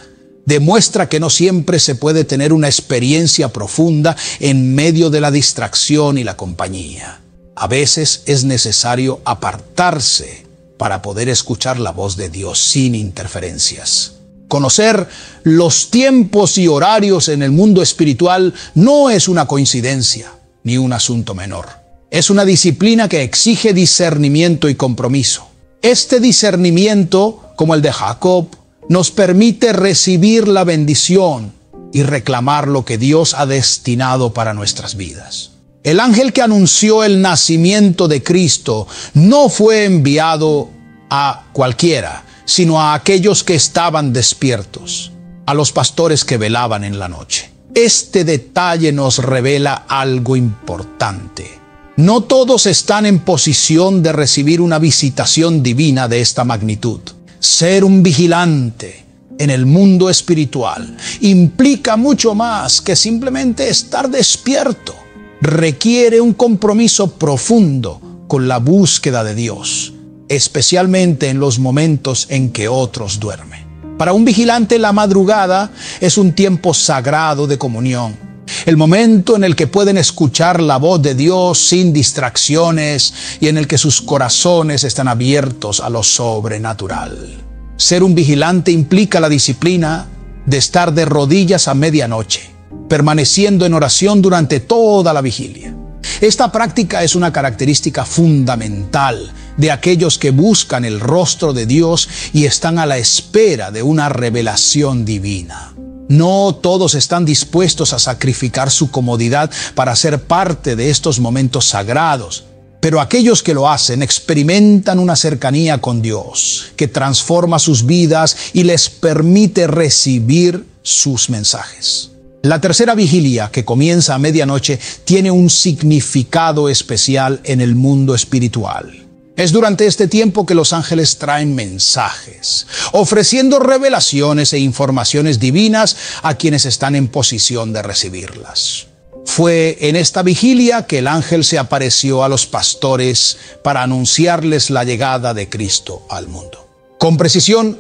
demuestra que no siempre se puede tener una experiencia profunda en medio de la distracción y la compañía. A veces es necesario apartarse para poder escuchar la voz de Dios sin interferencias. Conocer los tiempos y horarios en el mundo espiritual no es una coincidencia ni un asunto menor. Es una disciplina que exige discernimiento y compromiso. Este discernimiento, como el de Jacob, nos permite recibir la bendición y reclamar lo que Dios ha destinado para nuestras vidas. El ángel que anunció el nacimiento de Cristo no fue enviado a cualquiera, sino a aquellos que estaban despiertos, a los pastores que velaban en la noche. Este detalle nos revela algo importante. No todos están en posición de recibir una visitación divina de esta magnitud. Ser un vigilante en el mundo espiritual implica mucho más que simplemente estar despierto. Requiere un compromiso profundo con la búsqueda de Dios, especialmente en los momentos en que otros duermen. Para un vigilante, la madrugada es un tiempo sagrado de comunión. el momento en el que pueden escuchar la voz de Dios sin distracciones y en el que sus corazones están abiertos a lo sobrenatural. Ser un vigilante implica la disciplina de estar de rodillas a medianoche, permaneciendo en oración durante toda la vigilia. Esta práctica es una característica fundamental de aquellos que buscan el rostro de Dios y están a la espera de una revelación divina. No todos están dispuestos a sacrificar su comodidad para ser parte de estos momentos sagrados, pero aquellos que lo hacen experimentan una cercanía con Dios que transforma sus vidas y les permite recibir sus mensajes. La tercera vigilia, que comienza a medianoche, tiene un significado especial en el mundo espiritual. Es durante este tiempo que los ángeles traen mensajes, ofreciendo revelaciones e informaciones divinas a quienes están en posición de recibirlas. Fue en esta vigilia que el ángel se apareció a los pastores para anunciarles la llegada de Cristo al mundo. Con precisión,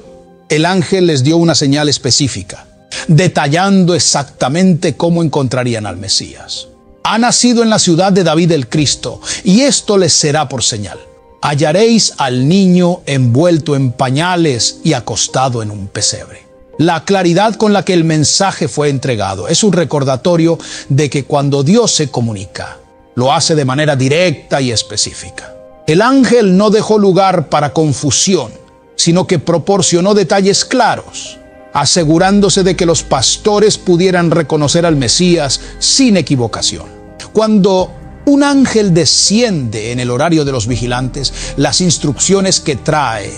el ángel les dio una señal específica, detallando exactamente cómo encontrarían al Mesías. Ha nacido en la ciudad de David el Cristo, y esto les será por señal. Hallaréis al niño envuelto en pañales y acostado en un pesebre. La claridad con la que el mensaje fue entregado es un recordatorio de que cuando Dios se comunica, lo hace de manera directa y específica. El ángel no dejó lugar para confusión, sino que proporcionó detalles claros, asegurándose de que los pastores pudieran reconocer al Mesías sin equivocación. Cuando un ángel desciende en el horario de los vigilantes, las instrucciones que trae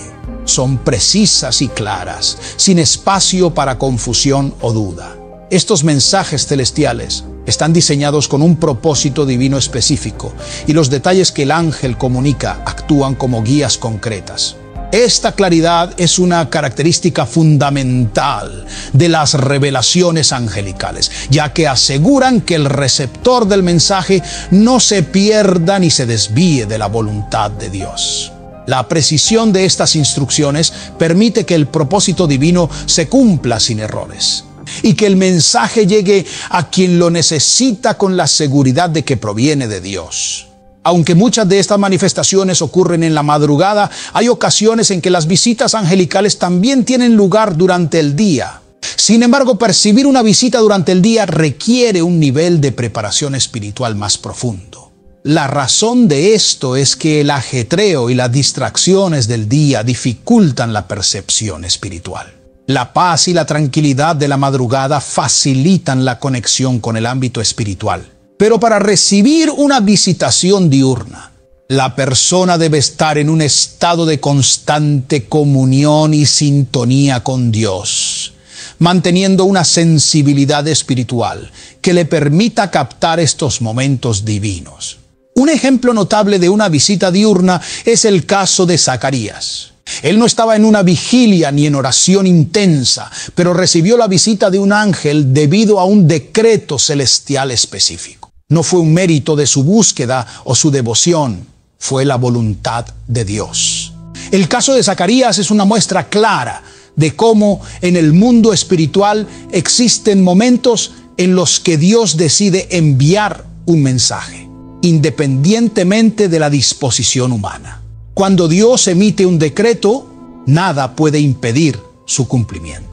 son precisas y claras, sin espacio para confusión o duda. Estos mensajes celestiales están diseñados con un propósito divino específico, y los detalles que el ángel comunica actúan como guías concretas. Esta claridad es una característica fundamental de las revelaciones angelicales, ya que aseguran que el receptor del mensaje no se pierda ni se desvíe de la voluntad de Dios. La precisión de estas instrucciones permite que el propósito divino se cumpla sin errores y que el mensaje llegue a quien lo necesita con la seguridad de que proviene de Dios. Aunque muchas de estas manifestaciones ocurren en la madrugada, hay ocasiones en que las visitas angelicales también tienen lugar durante el día. Sin embargo, percibir una visita durante el día requiere un nivel de preparación espiritual más profundo. La razón de esto es que el ajetreo y las distracciones del día dificultan la percepción espiritual. La paz y la tranquilidad de la madrugada facilitan la conexión con el ámbito espiritual. Pero para recibir una visitación diurna, la persona debe estar en un estado de constante comunión y sintonía con Dios, manteniendo una sensibilidad espiritual que le permita captar estos momentos divinos. Un ejemplo notable de una visita diurna es el caso de Zacarías. Él no estaba en una vigilia ni en oración intensa, pero recibió la visita de un ángel debido a un decreto celestial específico. No fue un mérito de su búsqueda o su devoción, fue la voluntad de Dios. El caso de Zacarías es una muestra clara de cómo en el mundo espiritual existen momentos en los que Dios decide enviar un mensaje, independientemente de la disposición humana. Cuando Dios emite un decreto, nada puede impedir su cumplimiento.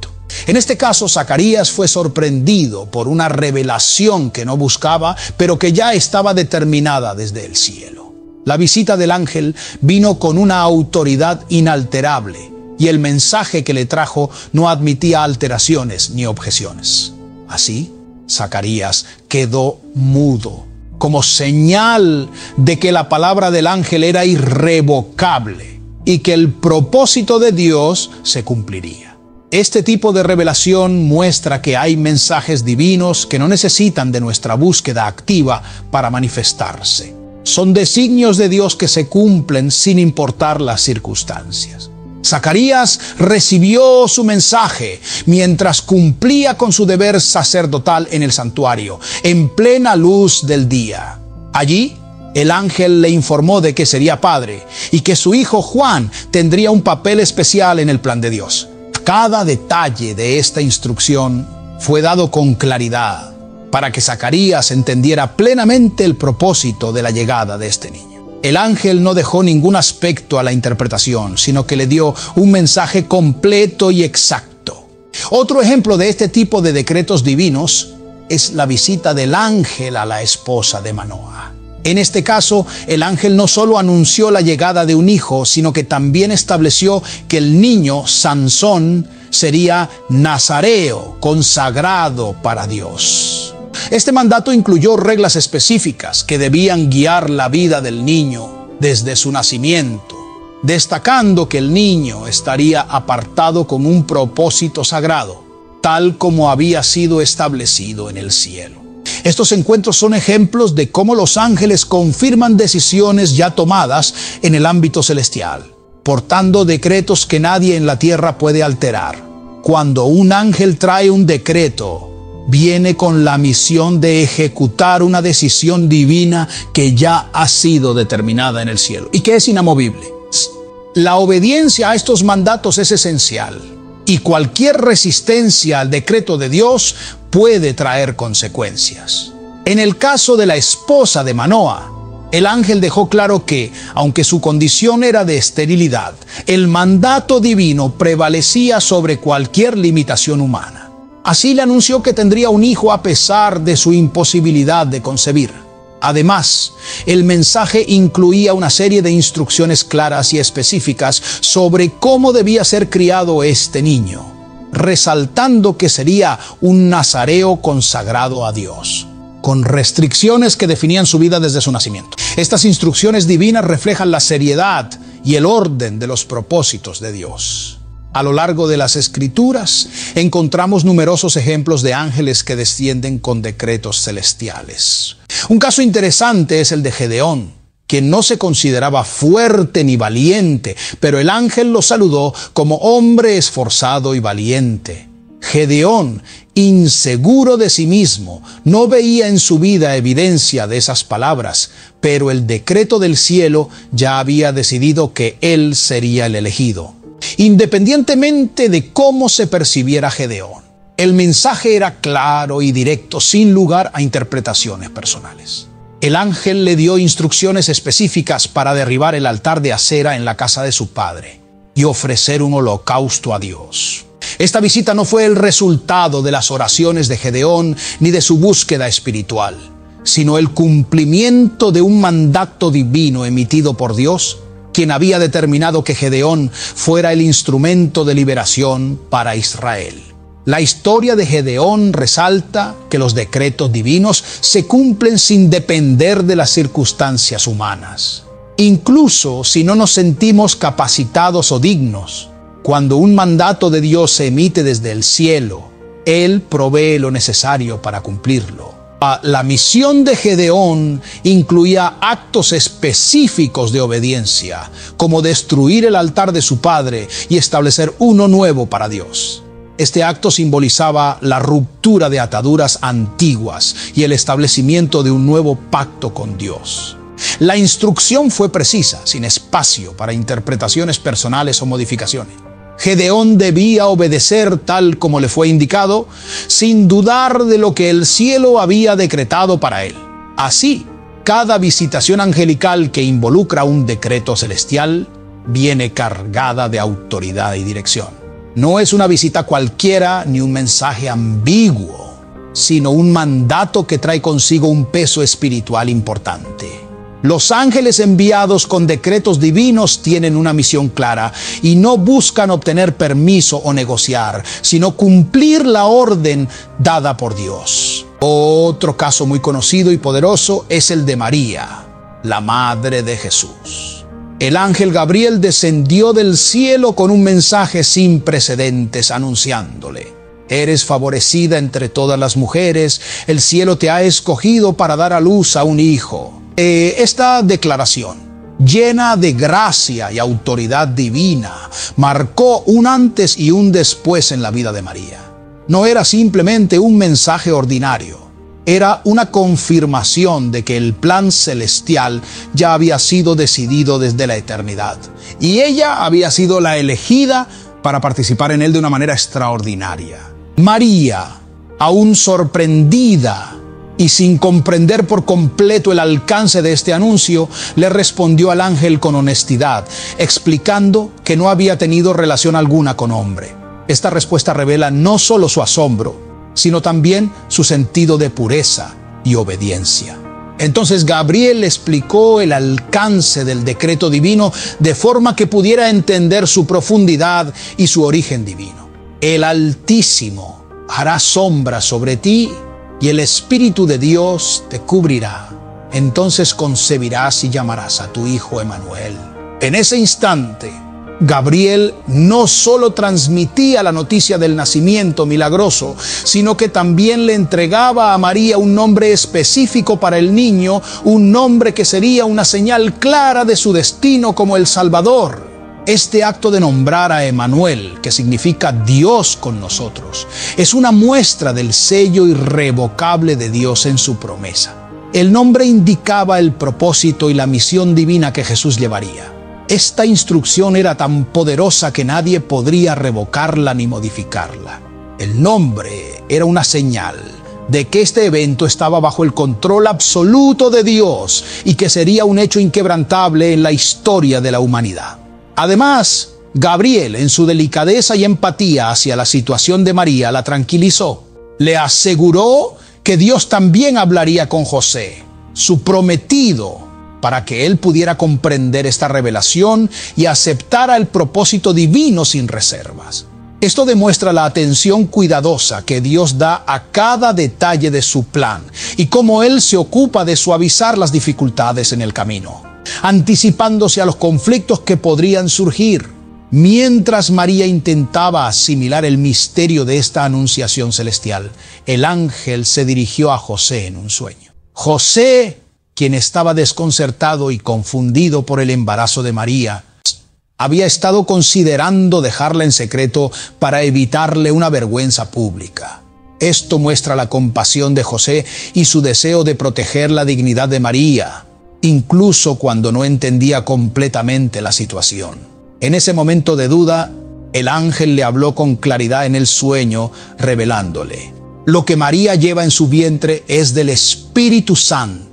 En este caso, Zacarías fue sorprendido por una revelación que no buscaba, pero que ya estaba determinada desde el cielo. La visita del ángel vino con una autoridad inalterable, y el mensaje que le trajo no admitía alteraciones ni objeciones. Así, Zacarías quedó mudo, como señal de que la palabra del ángel era irrevocable y que el propósito de Dios se cumpliría. Este tipo de revelación muestra que hay mensajes divinos que no necesitan de nuestra búsqueda activa para manifestarse. Son designios de Dios que se cumplen sin importar las circunstancias. Zacarías recibió su mensaje mientras cumplía con su deber sacerdotal en el santuario, en plena luz del día. Allí, el ángel le informó de que sería padre y que su hijo Juan tendría un papel especial en el plan de Dios. Cada detalle de esta instrucción fue dado con claridad para que Zacarías entendiera plenamente el propósito de la llegada de este niño. El ángel no dejó ningún aspecto a la interpretación, sino que le dio un mensaje completo y exacto. Otro ejemplo de este tipo de decretos divinos es la visita del ángel a la esposa de Manoah. En este caso, el ángel no solo anunció la llegada de un hijo, sino que también estableció que el niño, Sansón, sería nazareo, consagrado para Dios. Este mandato incluyó reglas específicas que debían guiar la vida del niño desde su nacimiento, destacando que el niño estaría apartado con un propósito sagrado, tal como había sido establecido en el cielo. Estos encuentros son ejemplos de cómo los ángeles confirman decisiones ya tomadas en el ámbito celestial, portando decretos que nadie en la tierra puede alterar. Cuando un ángel trae un decreto, viene con la misión de ejecutar una decisión divina que ya ha sido determinada en el cielo y que es inamovible. La obediencia a estos mandatos es esencial y cualquier resistencia al decreto de Dios puede traer consecuencias. En el caso de la esposa de Manoah, el ángel dejó claro que, aunque su condición era de esterilidad, el mandato divino prevalecía sobre cualquier limitación humana. Así le anunció que tendría un hijo a pesar de su imposibilidad de concebir. Además, el mensaje incluía una serie de instrucciones claras y específicas sobre cómo debía ser criado este niño, resaltando que sería un nazareo consagrado a Dios, con restricciones que definían su vida desde su nacimiento. Estas instrucciones divinas reflejan la seriedad y el orden de los propósitos de Dios. A lo largo de las Escrituras encontramos numerosos ejemplos de ángeles que descienden con decretos celestiales. Un caso interesante es el de Gedeón, quien no se consideraba fuerte ni valiente, pero el ángel lo saludó como hombre esforzado y valiente. Gedeón, inseguro de sí mismo, no veía en su vida evidencia de esas palabras, pero el decreto del cielo ya había decidido que él sería el elegido. Independientemente de cómo se percibiera Gedeón, el mensaje era claro y directo, sin lugar a interpretaciones personales. El ángel le dio instrucciones específicas para derribar el altar de acera en la casa de su padre y ofrecer un holocausto a Dios. Esta visita no fue el resultado de las oraciones de Gedeón ni de su búsqueda espiritual, sino el cumplimiento de un mandato divino emitido por Dios, quien había determinado que Gedeón fuera el instrumento de liberación para Israel. La historia de Gedeón resalta que los decretos divinos se cumplen sin depender de las circunstancias humanas. Incluso si no nos sentimos capacitados o dignos, cuando un mandato de Dios se emite desde el cielo, Él provee lo necesario para cumplirlo. La misión de Gedeón incluía actos específicos de obediencia, como destruir el altar de su padre y establecer uno nuevo para Dios. Este acto simbolizaba la ruptura de ataduras antiguas y el establecimiento de un nuevo pacto con Dios. La instrucción fue precisa, sin espacio para interpretaciones personales o modificaciones. Gedeón debía obedecer tal como le fue indicado, sin dudar de lo que el cielo había decretado para él. Así, cada visitación angelical que involucra un decreto celestial viene cargada de autoridad y dirección. No es una visita cualquiera ni un mensaje ambiguo, sino un mandato que trae consigo un peso espiritual importante. Los ángeles enviados con decretos divinos tienen una misión clara y no buscan obtener permiso o negociar, sino cumplir la orden dada por Dios. Otro caso muy conocido y poderoso es el de María, la madre de Jesús. El ángel Gabriel descendió del cielo con un mensaje sin precedentes anunciándole: eres favorecida entre todas las mujeres, el cielo te ha escogido para dar a luz a un hijo. Esta declaración, llena de gracia y autoridad divina, marcó un antes y un después en la vida de María. No era simplemente un mensaje ordinario, era una confirmación de que el plan celestial ya había sido decidido desde la eternidad, y ella había sido la elegida para participar en él de una manera extraordinaria. María, aún sorprendida, Y sin comprender por completo el alcance de este anuncio, le respondió al ángel con honestidad, explicando que no había tenido relación alguna con hombre. Esta respuesta revela no solo su asombro, sino también su sentido de pureza y obediencia. Entonces Gabriel explicó el alcance del decreto divino de forma que pudiera entender su profundidad y su origen divino. El Altísimo hará sombra sobre ti y el Espíritu de Dios te cubrirá. Entonces concebirás y llamarás a tu hijo Emanuel. En ese instante, Gabriel no solo transmitía la noticia del nacimiento milagroso, sino que también le entregaba a María un nombre específico para el niño, un nombre que sería una señal clara de su destino como el Salvador. Este acto de nombrar a Emanuel, que significa Dios con nosotros, es una muestra del sello irrevocable de Dios en su promesa. El nombre indicaba el propósito y la misión divina que Jesús llevaría. Esta instrucción era tan poderosa que nadie podría revocarla ni modificarla. El nombre era una señal de que este evento estaba bajo el control absoluto de Dios y que sería un hecho inquebrantable en la historia de la humanidad. Además, Gabriel, en su delicadeza y empatía hacia la situación de María, la tranquilizó. Le aseguró que Dios también hablaría con José, su prometido, para que él pudiera comprender esta revelación y aceptara el propósito divino sin reservas. Esto demuestra la atención cuidadosa que Dios da a cada detalle de su plan y cómo Él se ocupa de suavizar las dificultades en el camino, anticipándose a los conflictos que podrían surgir. Mientras María intentaba asimilar el misterio de esta anunciación celestial, el ángel se dirigió a José en un sueño. José, quien estaba desconcertado y confundido por el embarazo de María, había estado considerando dejarla en secreto para evitarle una vergüenza pública. Esto muestra la compasión de José y su deseo de proteger la dignidad de María, incluso cuando no entendía completamente la situación. En ese momento de duda, el ángel le habló con claridad en el sueño, revelándole: lo que María lleva en su vientre es del Espíritu Santo.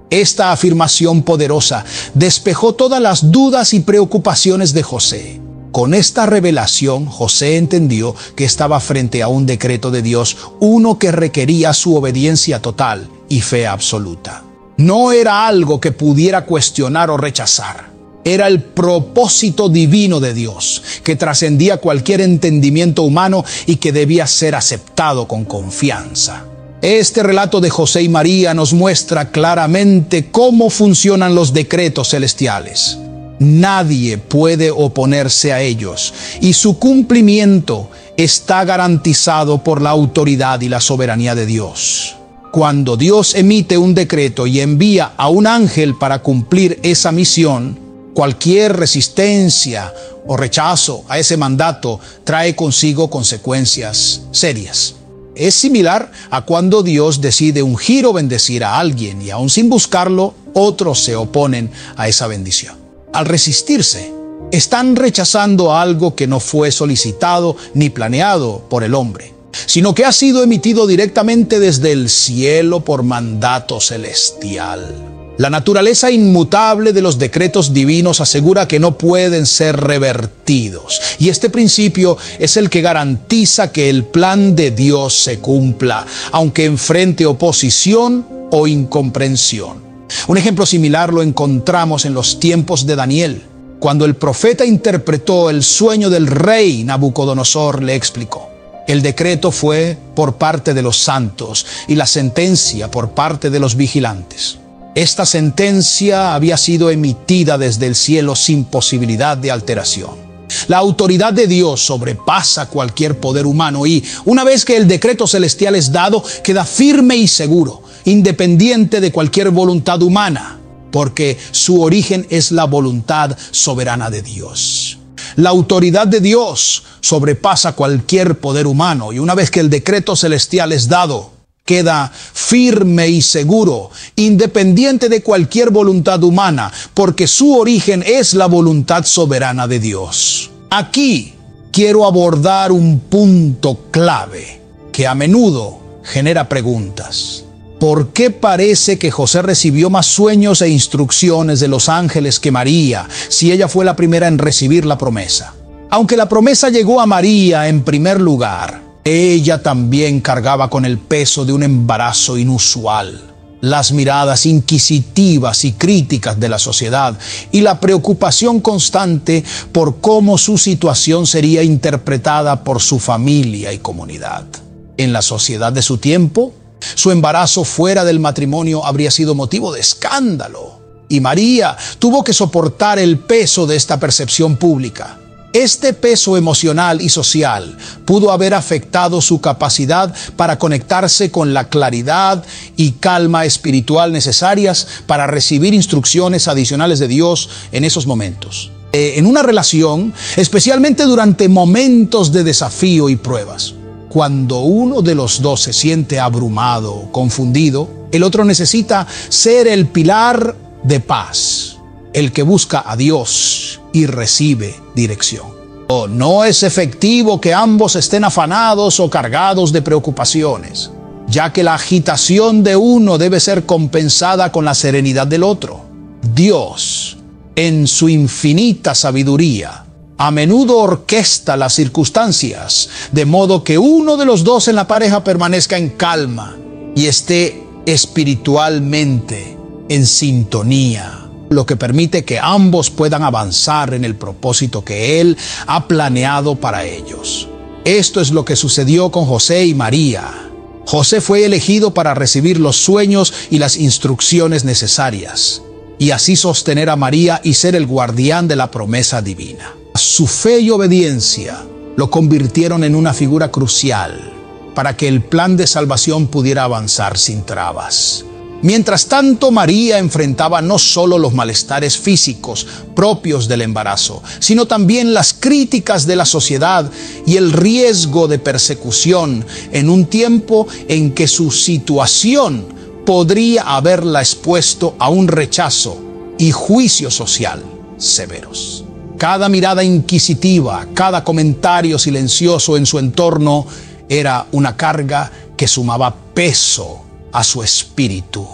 Esta afirmación poderosa despejó todas las dudas y preocupaciones de José. Con esta revelación, José entendió que estaba frente a un decreto de Dios, uno que requería su obediencia total y fe absoluta. No era algo que pudiera cuestionar o rechazar. Era el propósito divino de Dios, que trascendía cualquier entendimiento humano y que debía ser aceptado con confianza. Este relato de José y María nos muestra claramente cómo funcionan los decretos celestiales. Nadie puede oponerse a ellos y su cumplimiento está garantizado por la autoridad y la soberanía de Dios. Cuando Dios emite un decreto y envía a un ángel para cumplir esa misión, cualquier resistencia o rechazo a ese mandato trae consigo consecuencias serias. Es similar a cuando Dios decide ungir o bendecir a alguien y aún sin buscarlo, otros se oponen a esa bendición. Al resistirse, están rechazando algo que no fue solicitado ni planeado por el hombre, sino que ha sido emitido directamente desde el cielo por mandato celestial. La naturaleza inmutable de los decretos divinos asegura que no pueden ser revertidos, y este principio es el que garantiza que el plan de Dios se cumpla, aunque enfrente oposición o incomprensión. Un ejemplo similar lo encontramos en los tiempos de Daniel. Cuando el profeta interpretó el sueño del rey, Nabucodonosor le explicó: el decreto fue por parte de los santos y la sentencia por parte de los vigilantes. Esta sentencia había sido emitida desde el cielo sin posibilidad de alteración. La autoridad de Dios sobrepasa cualquier poder humano y, una vez que el decreto celestial es dado, queda firme y seguro, independiente de cualquier voluntad humana, porque su origen es la voluntad soberana de Dios. La autoridad de Dios sobrepasa cualquier poder humano y una vez que el decreto celestial es dado, queda firme y seguro, independiente de cualquier voluntad humana, porque su origen es la voluntad soberana de Dios. Aquí quiero abordar un punto clave que a menudo genera preguntas. ¿Por qué parece que José recibió más sueños e instrucciones de los ángeles que María, si ella fue la primera en recibir la promesa? Aunque la promesa llegó a María en primer lugar, ella también cargaba con el peso de un embarazo inusual. Las miradas inquisitivas y críticas de la sociedad y la preocupación constante por cómo su situación sería interpretada por su familia y comunidad. En la sociedad de su tiempo, su embarazo fuera del matrimonio habría sido motivo de escándalo, y María tuvo que soportar el peso de esta percepción pública. Este peso emocional y social pudo haber afectado su capacidad para conectarse con la claridad y calma espiritual necesarias para recibir instrucciones adicionales de Dios en esos momentos. En una relación, especialmente durante momentos de desafío y pruebas. Cuando uno de los dos se siente abrumado o confundido, el otro necesita ser el pilar de paz, el que busca a Dios y recibe dirección. No es efectivo que ambos estén afanados o cargados de preocupaciones, ya que la agitación de uno debe ser compensada con la serenidad del otro. Dios, en su infinita sabiduría, a menudo orquesta las circunstancias, de modo que uno de los dos en la pareja permanezca en calma y esté espiritualmente en sintonía, lo que permite que ambos puedan avanzar en el propósito que Él ha planeado para ellos. Esto es lo que sucedió con José y María. José fue elegido para recibir los sueños y las instrucciones necesarias, y así sostener a María y ser el guardián de la promesa divina. Su fe y obediencia lo convirtieron en una figura crucial para que el plan de salvación pudiera avanzar sin trabas. Mientras tanto, María enfrentaba no solo los malestares físicos propios del embarazo, sino también las críticas de la sociedad y el riesgo de persecución en un tiempo en que su situación podría haberla expuesto a un rechazo y juicio social severos. Cada mirada inquisitiva, cada comentario silencioso en su entorno era una carga que sumaba peso a su espíritu.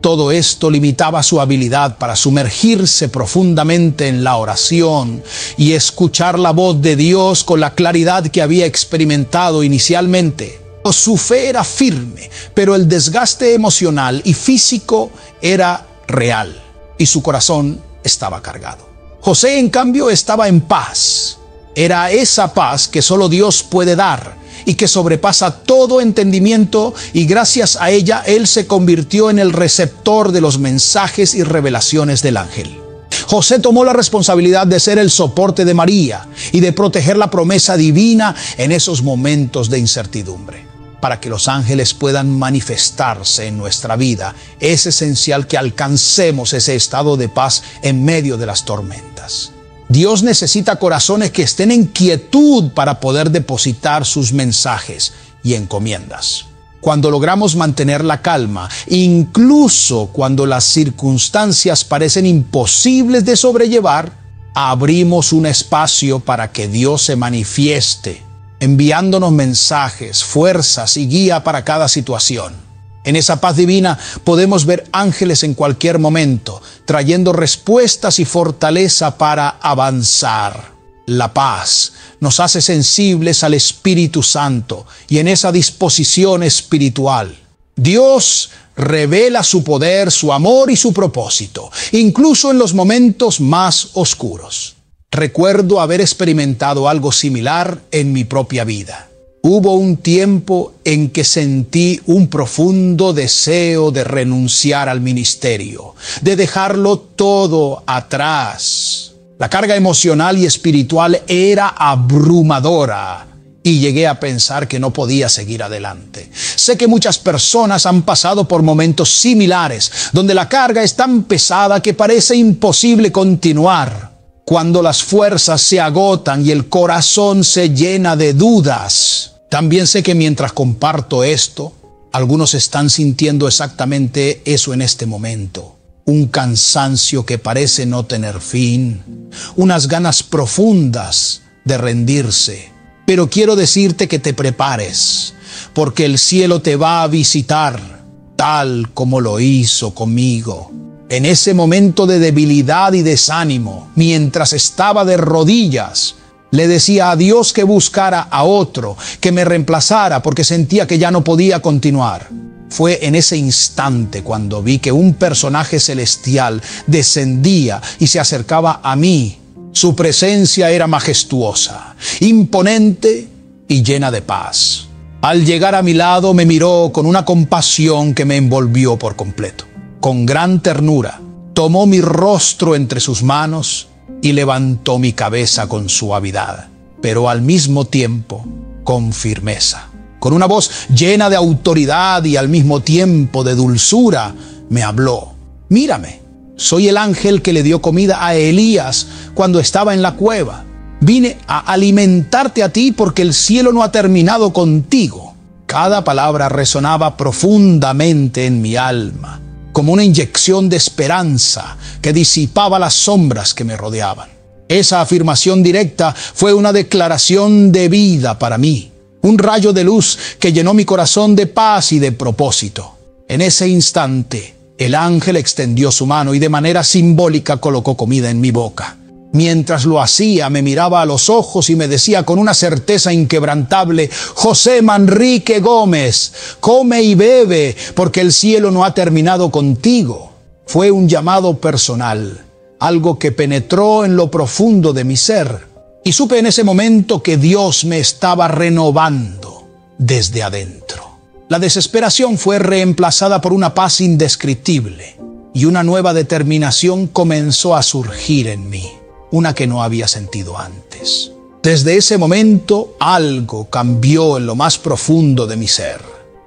Todo esto limitaba su habilidad para sumergirse profundamente en la oración y escuchar la voz de Dios con la claridad que había experimentado inicialmente. Su fe era firme, pero el desgaste emocional y físico era real y su corazón estaba cargado. José, en cambio, estaba en paz. Era esa paz que solo Dios puede dar y que sobrepasa todo entendimiento, y gracias a ella él se convirtió en el receptor de los mensajes y revelaciones del ángel. José tomó la responsabilidad de ser el soporte de María y de proteger la promesa divina en esos momentos de incertidumbre. Para que los ángeles puedan manifestarse en nuestra vida, es esencial que alcancemos ese estado de paz en medio de las tormentas. Dios necesita corazones que estén en quietud para poder depositar sus mensajes y encomiendas. Cuando logramos mantener la calma, incluso cuando las circunstancias parecen imposibles de sobrellevar, abrimos un espacio para que Dios se manifieste, enviándonos mensajes, fuerzas y guía para cada situación. En esa paz divina podemos ver ángeles en cualquier momento, trayendo respuestas y fortaleza para avanzar. La paz nos hace sensibles al Espíritu Santo y en esa disposición espiritual, Dios revela su poder, su amor y su propósito, incluso en los momentos más oscuros. Recuerdo haber experimentado algo similar en mi propia vida. Hubo un tiempo en que sentí un profundo deseo de renunciar al ministerio, de dejarlo todo atrás. La carga emocional y espiritual era abrumadora y llegué a pensar que no podía seguir adelante. Sé que muchas personas han pasado por momentos similares, donde la carga es tan pesada que parece imposible continuar. Cuando las fuerzas se agotan y el corazón se llena de dudas. También sé que mientras comparto esto, algunos están sintiendo exactamente eso en este momento. Un cansancio que parece no tener fin, unas ganas profundas de rendirse. Pero quiero decirte que te prepares, porque el cielo te va a visitar tal como lo hizo conmigo. En ese momento de debilidad y desánimo, mientras estaba de rodillas, le decía a Dios que buscara a otro, que me reemplazara porque sentía que ya no podía continuar. Fue en ese instante cuando vi que un personaje celestial descendía y se acercaba a mí. Su presencia era majestuosa, imponente y llena de paz. Al llegar a mi lado me miró con una compasión que me envolvió por completo. Con gran ternura, tomó mi rostro entre sus manos y levantó mi cabeza con suavidad, pero al mismo tiempo con firmeza. Con una voz llena de autoridad y al mismo tiempo de dulzura, me habló. Mírame, soy el ángel que le dio comida a Elías cuando estaba en la cueva. Vine a alimentarte a ti porque el cielo no ha terminado contigo. Cada palabra resonaba profundamente en mi alma, como una inyección de esperanza que disipaba las sombras que me rodeaban. Esa afirmación directa fue una declaración de vida para mí, un rayo de luz que llenó mi corazón de paz y de propósito. En ese instante, el ángel extendió su mano y de manera simbólica colocó comida en mi boca. Mientras lo hacía, me miraba a los ojos y me decía con una certeza inquebrantable: José Manrique Gómez, come y bebe, porque el cielo no ha terminado contigo. Fue un llamado personal, algo que penetró en lo profundo de mi ser, y supe en ese momento que Dios me estaba renovando desde adentro. La desesperación fue reemplazada por una paz indescriptible, y una nueva determinación comenzó a surgir en mí, una que no había sentido antes. Desde ese momento algo cambió en lo más profundo de mi ser.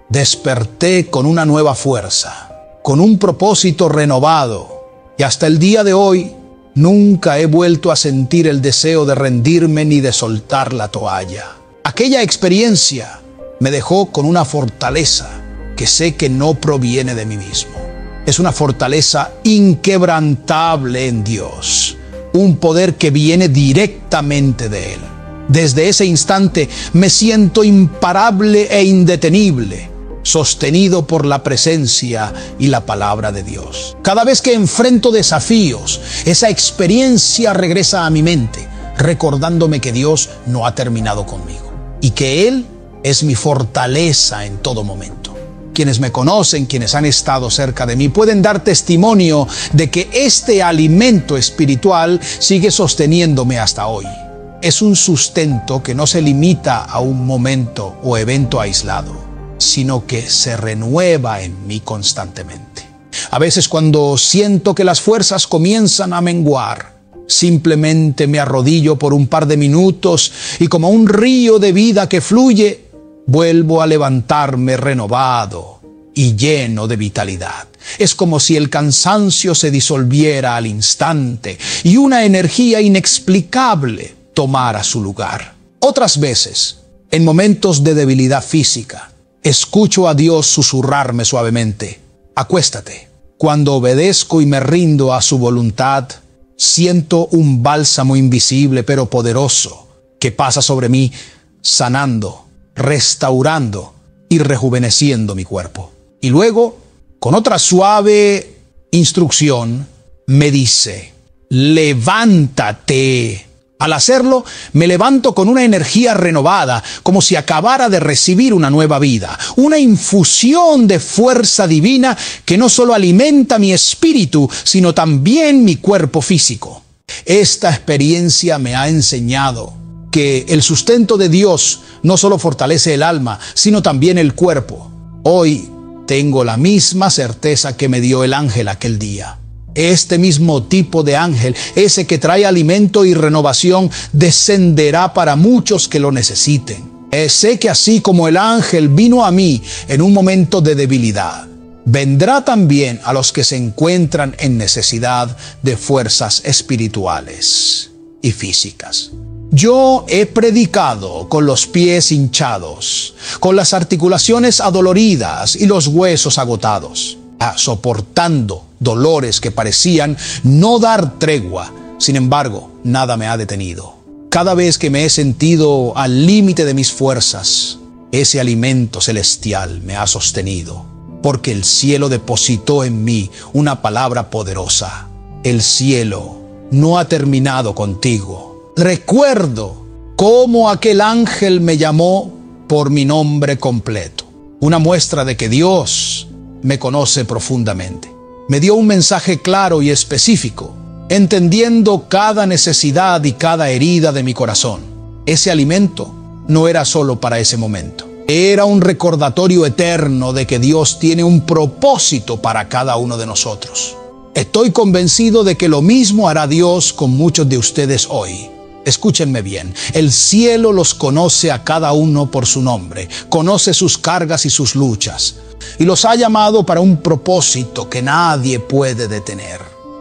Desperté con una nueva fuerza, con un propósito renovado, y hasta el día de hoy nunca he vuelto a sentir el deseo de rendirme ni de soltar la toalla. Aquella experiencia me dejó con una fortaleza que sé que no proviene de mí mismo. Es una fortaleza inquebrantable en Dios, un poder que viene directamente de Él. Desde ese instante me siento imparable e indetenible, sostenido por la presencia y la palabra de Dios. Cada vez que enfrento desafíos, esa experiencia regresa a mi mente, recordándome que Dios no ha terminado conmigo y que Él es mi fortaleza en todo momento. Quienes me conocen, quienes han estado cerca de mí, pueden dar testimonio de que este alimento espiritual sigue sosteniéndome hasta hoy. Es un sustento que no se limita a un momento o evento aislado, sino que se renueva en mí constantemente. A veces, cuando siento que las fuerzas comienzan a menguar, simplemente me arrodillo por un par de minutos y, como un río de vida que fluye, vuelvo a levantarme renovado y lleno de vitalidad. Es como si el cansancio se disolviera al instante y una energía inexplicable tomara su lugar. Otras veces, en momentos de debilidad física, escucho a Dios susurrarme suavemente: acuéstate. Cuando obedezco y me rindo a su voluntad, siento un bálsamo invisible pero poderoso que pasa sobre mí, sanando, restaurando y rejuveneciendo mi cuerpo. Y luego, con otra suave instrucción, me dice: levántate. Al hacerlo, me levanto con una energía renovada, como si acabara de recibir una nueva vida, una infusión de fuerza divina que no solo alimenta mi espíritu, sino también mi cuerpo físico. Esta experiencia me ha enseñado que el sustento de Dios no solo fortalece el alma, sino también el cuerpo. Hoy tengo la misma certeza que me dio el ángel aquel día. Este mismo tipo de ángel, ese que trae alimento y renovación, descenderá para muchos que lo necesiten. Sé que así como el ángel vino a mí en un momento de debilidad, vendrá también a los que se encuentran en necesidad de fuerzas espirituales y físicas. Yo he predicado con los pies hinchados, con las articulaciones adoloridas y los huesos agotados, soportando dolores que parecían no dar tregua. Sin embargo, nada me ha detenido. Cada vez que me he sentido al límite de mis fuerzas, ese alimento celestial me ha sostenido. porque el cielo depositó en mí una palabra poderosa. El cielo no ha terminado contigo. Recuerdo cómo aquel ángel me llamó por mi nombre completo. Una muestra de que Dios me conoce profundamente. Me dio un mensaje claro y específico, entendiendo cada necesidad y cada herida de mi corazón. Ese alimento no era solo para ese momento. Era un recordatorio eterno de que Dios tiene un propósito para cada uno de nosotros. Estoy convencido de que lo mismo hará Dios con muchos de ustedes hoy. Escúchenme bien, el cielo los conoce a cada uno por su nombre, conoce sus cargas y sus luchas, y los ha llamado para un propósito que nadie puede detener.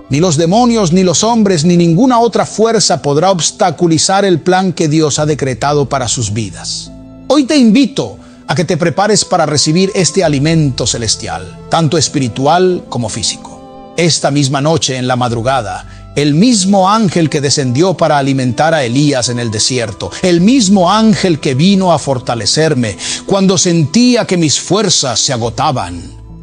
Ni los demonios, ni los hombres, ni ninguna otra fuerza podrá obstaculizar el plan que Dios ha decretado para sus vidas. Hoy te invito a que te prepares para recibir este alimento celestial, tanto espiritual como físico. Esta misma noche, en la madrugada, el mismo ángel que descendió para alimentar a Elías en el desierto, el mismo ángel que vino a fortalecerme cuando sentía que mis fuerzas se agotaban,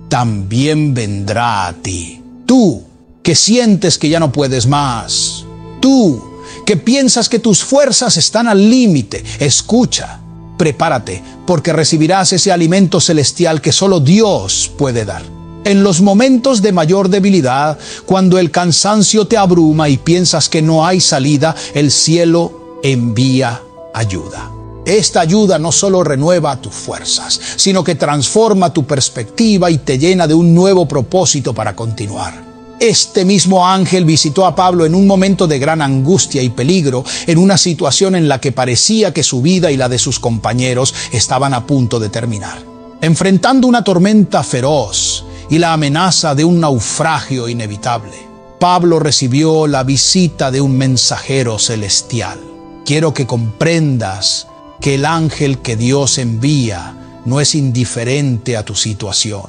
también vendrá a ti. Tú, que sientes que ya no puedes más. Tú, que piensas que tus fuerzas están al límite. Escucha, prepárate, porque recibirás ese alimento celestial que solo Dios puede dar. En los momentos de mayor debilidad, cuando el cansancio te abruma y piensas que no hay salida, el cielo envía ayuda. Esta ayuda no solo renueva tus fuerzas, sino que transforma tu perspectiva y te llena de un nuevo propósito para continuar. Este mismo ángel visitó a Pablo en un momento de gran angustia y peligro, en una situación en la que parecía que su vida y la de sus compañeros estaban a punto de terminar. Enfrentando una tormenta feroz y la amenaza de un naufragio inevitable, Pablo recibió la visita de un mensajero celestial. Quiero que comprendas que el ángel que Dios envía no es indiferente a tu situación.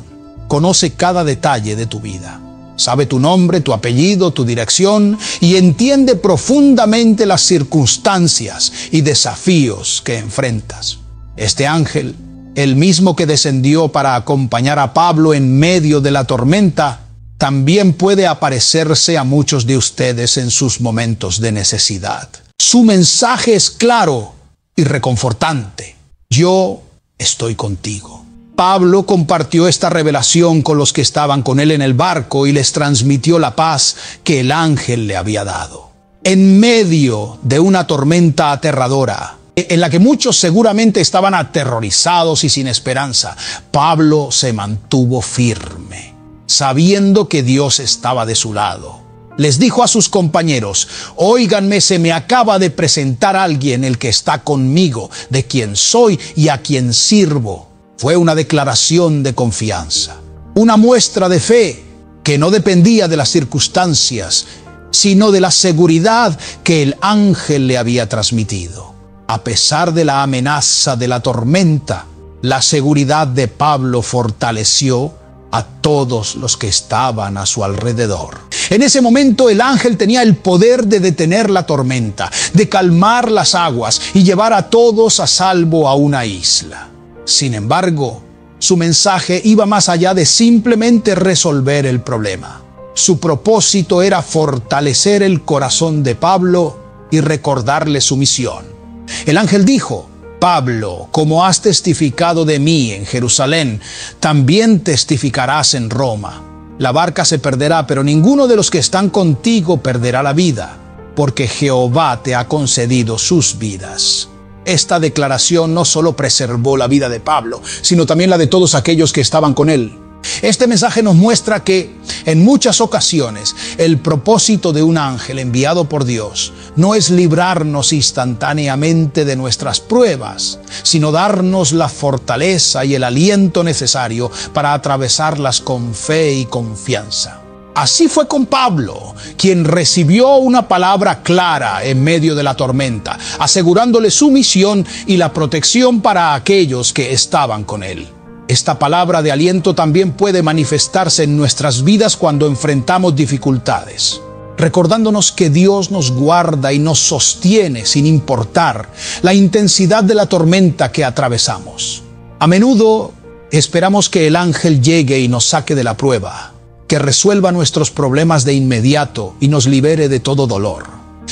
Conoce cada detalle de tu vida. Sabe tu nombre, tu apellido, tu dirección y entiende profundamente las circunstancias y desafíos que enfrentas. Este ángel, el mismo que descendió para acompañar a Pablo en medio de la tormenta, también puede aparecerse a muchos de ustedes en sus momentos de necesidad. Su mensaje es claro y reconfortante. Yo estoy contigo. Pablo compartió esta revelación con los que estaban con él en el barco y les transmitió la paz que el ángel le había dado. En medio de una tormenta aterradora, en la que muchos seguramente estaban aterrorizados y sin esperanza, Pablo se mantuvo firme, sabiendo que Dios estaba de su lado. Les dijo a sus compañeros: óiganme, se me acaba de presentar alguien, el que está conmigo, de quien soy y a quien sirvo. Fue una declaración de confianza, una muestra de fe que no dependía de las circunstancias, sino de la seguridad que el ángel le había transmitido. A pesar de la amenaza de la tormenta, la seguridad de Pablo fortaleció a todos los que estaban a su alrededor. En ese momento el ángel tenía el poder de detener la tormenta, de calmar las aguas y llevar a todos a salvo a una isla. Sin embargo, su mensaje iba más allá de simplemente resolver el problema. Su propósito era fortalecer el corazón de Pablo y recordarle su misión. El ángel dijo: Pablo, como has testificado de mí en Jerusalén, también testificarás en Roma. La barca se perderá, pero ninguno de los que están contigo perderá la vida, porque Jehová te ha concedido sus vidas. Esta declaración no solo preservó la vida de Pablo, sino también la de todos aquellos que estaban con él. Este mensaje nos muestra que, en muchas ocasiones, el propósito de un ángel enviado por Dios no es librarnos instantáneamente de nuestras pruebas, sino darnos la fortaleza y el aliento necesario para atravesarlas con fe y confianza. Así fue con Pablo, quien recibió una palabra clara en medio de la tormenta, asegurándole su misión y la protección para aquellos que estaban con él. Esta palabra de aliento también puede manifestarse en nuestras vidas cuando enfrentamos dificultades, recordándonos que Dios nos guarda y nos sostiene sin importar la intensidad de la tormenta que atravesamos. A menudo Esperamos que el ángel llegue y nos saque de la prueba, que resuelva nuestros problemas de inmediato y nos libere de todo dolor.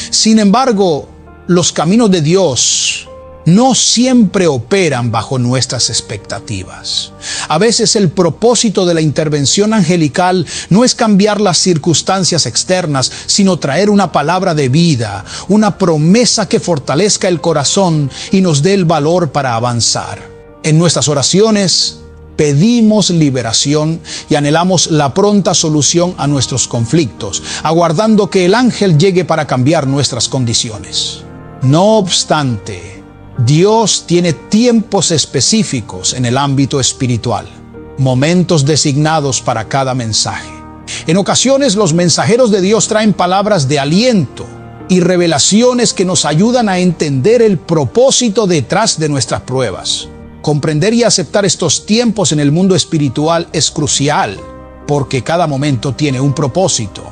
Sin embargo, los caminos de Dios no siempre operan bajo nuestras expectativas. A veces el propósito de la intervención angelical no es cambiar las circunstancias externas, sino traer una palabra de vida, una promesa que fortalezca el corazón y nos dé el valor para avanzar. En nuestras oraciones pedimos liberación y anhelamos la pronta solución a nuestros conflictos, aguardando que el ángel llegue para cambiar nuestras condiciones. No obstante, Dios tiene tiempos específicos en el ámbito espiritual, momentos designados para cada mensaje. En ocasiones los mensajeros de Dios traen palabras de aliento y revelaciones que nos ayudan a entender el propósito detrás de nuestras pruebas. Comprender y aceptar estos tiempos en el mundo espiritual es crucial, porque cada momento tiene un propósito.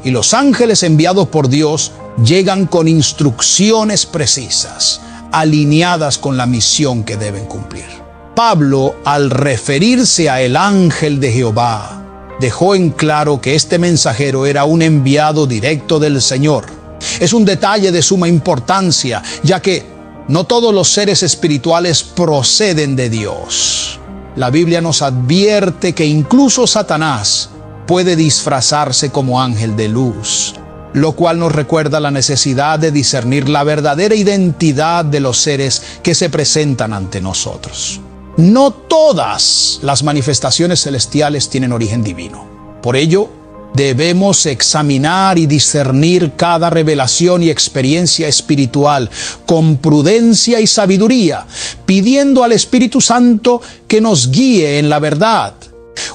Y los ángeles enviados por Dios llegan con instrucciones precisas, alineadas con la misión que deben cumplir. Pablo, al referirse a el ángel de Jehová, dejó en claro que este mensajero era un enviado directo del Señor. Es un detalle de suma importancia, ya que no todos los seres espirituales proceden de Dios. La Biblia nos advierte que incluso Satanás puede disfrazarse como ángel de luz, lo cual nos recuerda la necesidad de discernir la verdadera identidad de los seres que se presentan ante nosotros. No todas las manifestaciones celestiales tienen origen divino. Por ello, debemos examinar y discernir cada revelación y experiencia espiritual con prudencia y sabiduría, pidiendo al Espíritu Santo que nos guíe en la verdad.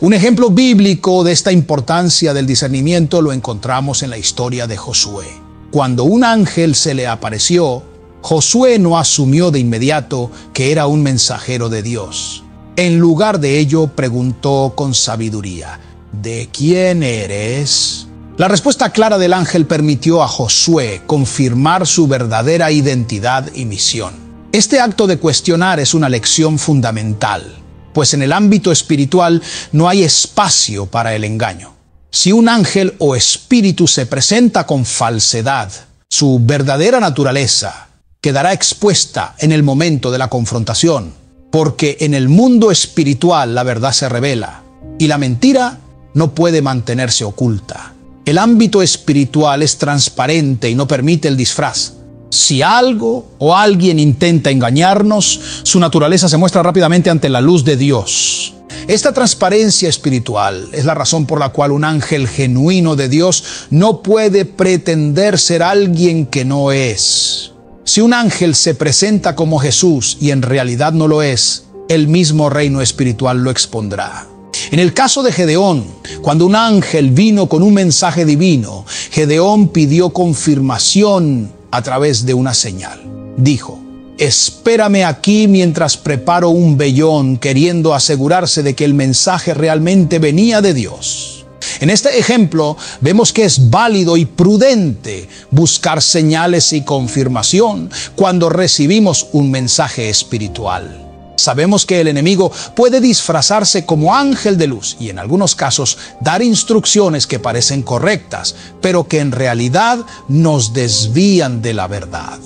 Un ejemplo bíblico de esta importancia del discernimiento lo encontramos en la historia de Josué. Cuando un ángel se le apareció, Josué no asumió de inmediato que era un mensajero de Dios. En lugar de ello, preguntó con sabiduría: ¿de quién eres? La respuesta clara del ángel permitió a Josué confirmar su verdadera identidad y misión. Este acto de cuestionar es una lección fundamental, pues en el ámbito espiritual no hay espacio para el engaño. Si un ángel o espíritu se presenta con falsedad, su verdadera naturaleza quedará expuesta en el momento de la confrontación, porque en el mundo espiritual la verdad se revela y la mentira no puede mantenerse oculta. El ámbito espiritual es transparente y no permite el disfraz. Si algo o alguien intenta engañarnos, su naturaleza se muestra rápidamente ante la luz de Dios. Esta transparencia espiritual es la razón por la cual un ángel genuino de Dios no puede pretender ser alguien que no es. Si un ángel se presenta como Jesús y en realidad no lo es, el mismo reino espiritual lo expondrá. En el caso de Gedeón, cuando un ángel vino con un mensaje divino, Gedeón pidió confirmación a través de una señal. Dijo: espérame aquí mientras preparo un vellón, queriendo asegurarse de que el mensaje realmente venía de Dios. En este ejemplo vemos que es válido y prudente buscar señales y confirmación cuando recibimos un mensaje espiritual. Sabemos que el enemigo puede disfrazarse como ángel de luz y en algunos casos dar instrucciones que parecen correctas, pero que en realidad nos desvían de la verdad.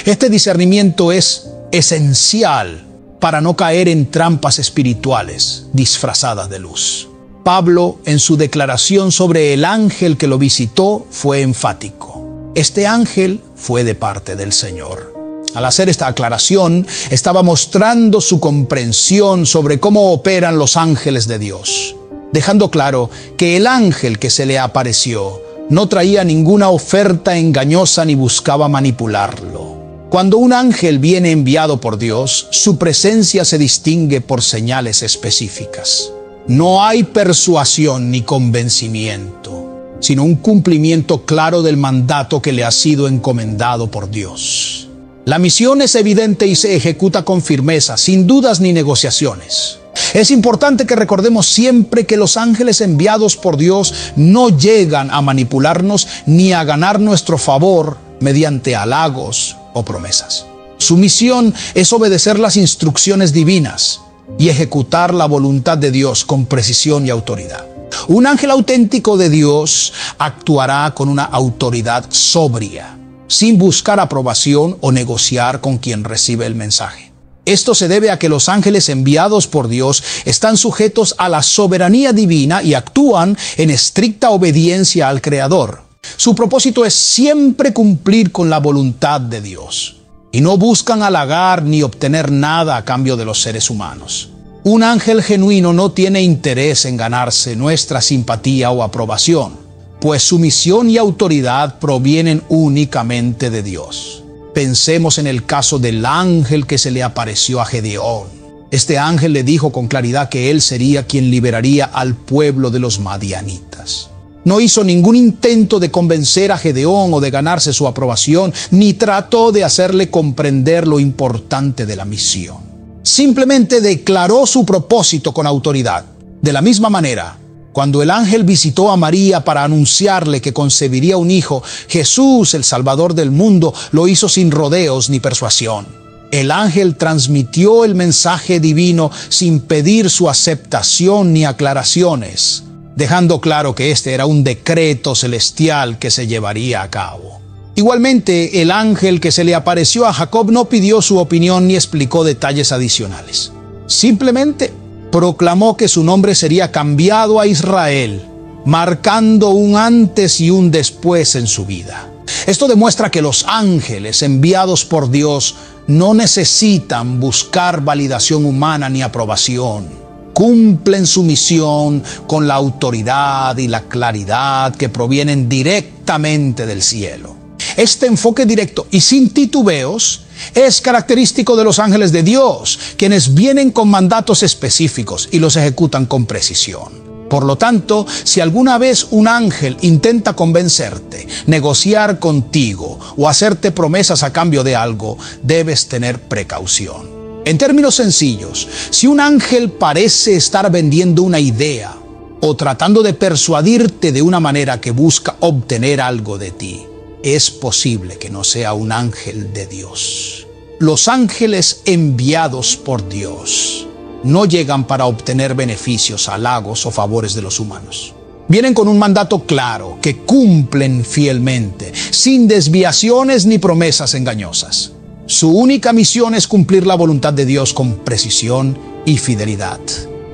Este discernimiento es esencial para no caer en trampas espirituales disfrazadas de luz. Pablo, en su declaración sobre el ángel que lo visitó, fue enfático. Este ángel fue de parte del Señor. Al hacer esta aclaración, estaba mostrando su comprensión sobre cómo operan los ángeles de Dios, dejando claro que el ángel que se le apareció no traía ninguna oferta engañosa ni buscaba manipularlo. Cuando un ángel viene enviado por Dios, su presencia se distingue por señales específicas. No hay persuasión ni convencimiento, sino un cumplimiento claro del mandato que le ha sido encomendado por Dios. La misión es evidente y se ejecuta con firmeza, sin dudas ni negociaciones. Es importante que recordemos siempre que los ángeles enviados por Dios no llegan a manipularnos ni a ganar nuestro favor mediante halagos o promesas. Su misión es obedecer las instrucciones divinas, y ejecutar la voluntad de Dios con precisión y autoridad. Un ángel auténtico de Dios actuará con una autoridad sobria, sin buscar aprobación o negociar con quien recibe el mensaje. Esto se debe a que los ángeles enviados por Dios están sujetos a la soberanía divina y actúan en estricta obediencia al Creador. Su propósito es siempre cumplir con la voluntad de Dios, y no buscan halagar ni obtener nada a cambio de los seres humanos. Un ángel genuino no tiene interés en ganarse nuestra simpatía o aprobación, pues su misión y autoridad provienen únicamente de Dios. Pensemos en el caso del ángel que se le apareció a Gedeón. Este ángel le dijo con claridad que él sería quien liberaría al pueblo de los madianitas. No hizo ningún intento de convencer a Gedeón o de ganarse su aprobación, ni trató de hacerle comprender lo importante de la misión. Simplemente declaró su propósito con autoridad. De la misma manera, cuando el ángel visitó a María para anunciarle que concebiría un hijo, Jesús, el Salvador del mundo, lo hizo sin rodeos ni persuasión. El ángel transmitió el mensaje divino sin pedir su aceptación ni aclaraciones, dejando claro que este era un decreto celestial que se llevaría a cabo. Igualmente, el ángel que se le apareció a Jacob no pidió su opinión ni explicó detalles adicionales. Simplemente proclamó que su nombre sería cambiado a Israel, marcando un antes y un después en su vida. Esto demuestra que los ángeles enviados por Dios no necesitan buscar validación humana ni aprobación. Cumplen su misión con la autoridad y la claridad que provienen directamente del cielo. Este enfoque directo y sin titubeos es característico de los ángeles de Dios, quienes vienen con mandatos específicos y los ejecutan con precisión. Por lo tanto, si alguna vez un ángel intenta convencerte, negociar contigo o hacerte promesas a cambio de algo, debes tener precaución. En términos sencillos, si un ángel parece estar vendiendo una idea o tratando de persuadirte de una manera que busca obtener algo de ti, es posible que no sea un ángel de Dios. Los ángeles enviados por Dios no llegan para obtener beneficios, halagos o favores de los humanos. Vienen con un mandato claro que cumplen fielmente, sin desviaciones ni promesas engañosas. Su única misión es cumplir la voluntad de Dios con precisión y fidelidad.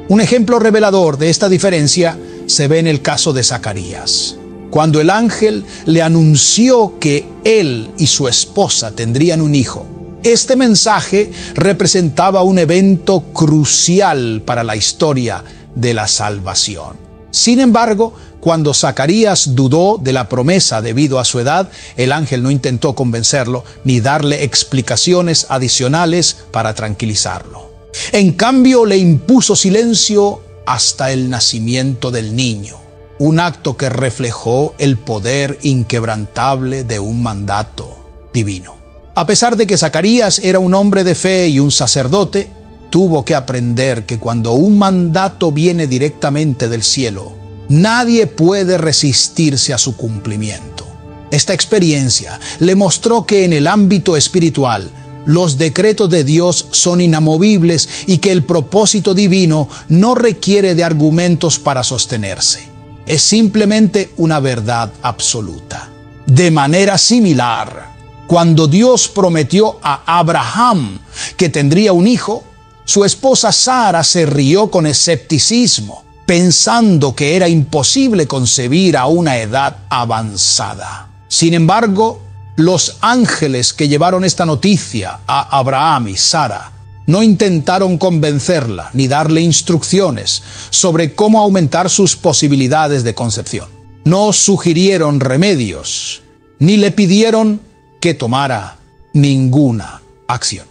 Un ejemplo revelador de esta diferencia se ve en el caso de Zacarías. Cuando el ángel le anunció que él y su esposa tendrían un hijo, este mensaje representaba un evento crucial para la historia de la salvación. Sin embargo, cuando Zacarías dudó de la promesa debido a su edad, el ángel no intentó convencerlo ni darle explicaciones adicionales para tranquilizarlo. En cambio, le impuso silencio hasta el nacimiento del niño, un acto que reflejó el poder inquebrantable de un mandato divino. A pesar de que Zacarías era un hombre de fe y un sacerdote, tuvo que aprender que cuando un mandato viene directamente del cielo, nadie puede resistirse a su cumplimiento. Esta experiencia le mostró que en el ámbito espiritual, los decretos de Dios son inamovibles y que el propósito divino no requiere de argumentos para sostenerse. Es simplemente una verdad absoluta. De manera similar, cuando Dios prometió a Abraham que tendría un hijo, su esposa Sara se rió con escepticismo, pensando que era imposible concebir a una edad avanzada. Sin embargo, los ángeles que llevaron esta noticia a Abraham y Sara no intentaron convencerla ni darle instrucciones sobre cómo aumentar sus posibilidades de concepción. No sugirieron remedios, ni le pidieron que tomara ninguna acción.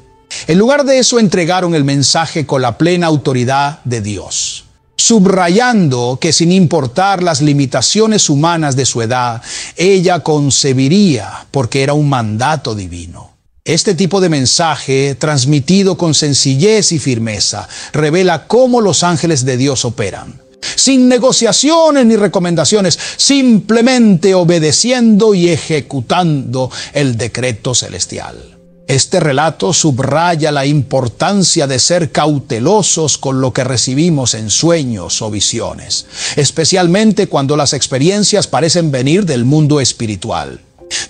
En lugar de eso, entregaron el mensaje con la plena autoridad de Dios, subrayando que sin importar las limitaciones humanas de su edad, ella concebiría porque era un mandato divino. Este tipo de mensaje, transmitido con sencillez y firmeza, revela cómo los ángeles de Dios operan. Sin negociaciones ni recomendaciones, simplemente obedeciendo y ejecutando el decreto celestial. Este relato subraya la importancia de ser cautelosos con lo que recibimos en sueños o visiones, especialmente cuando las experiencias parecen venir del mundo espiritual.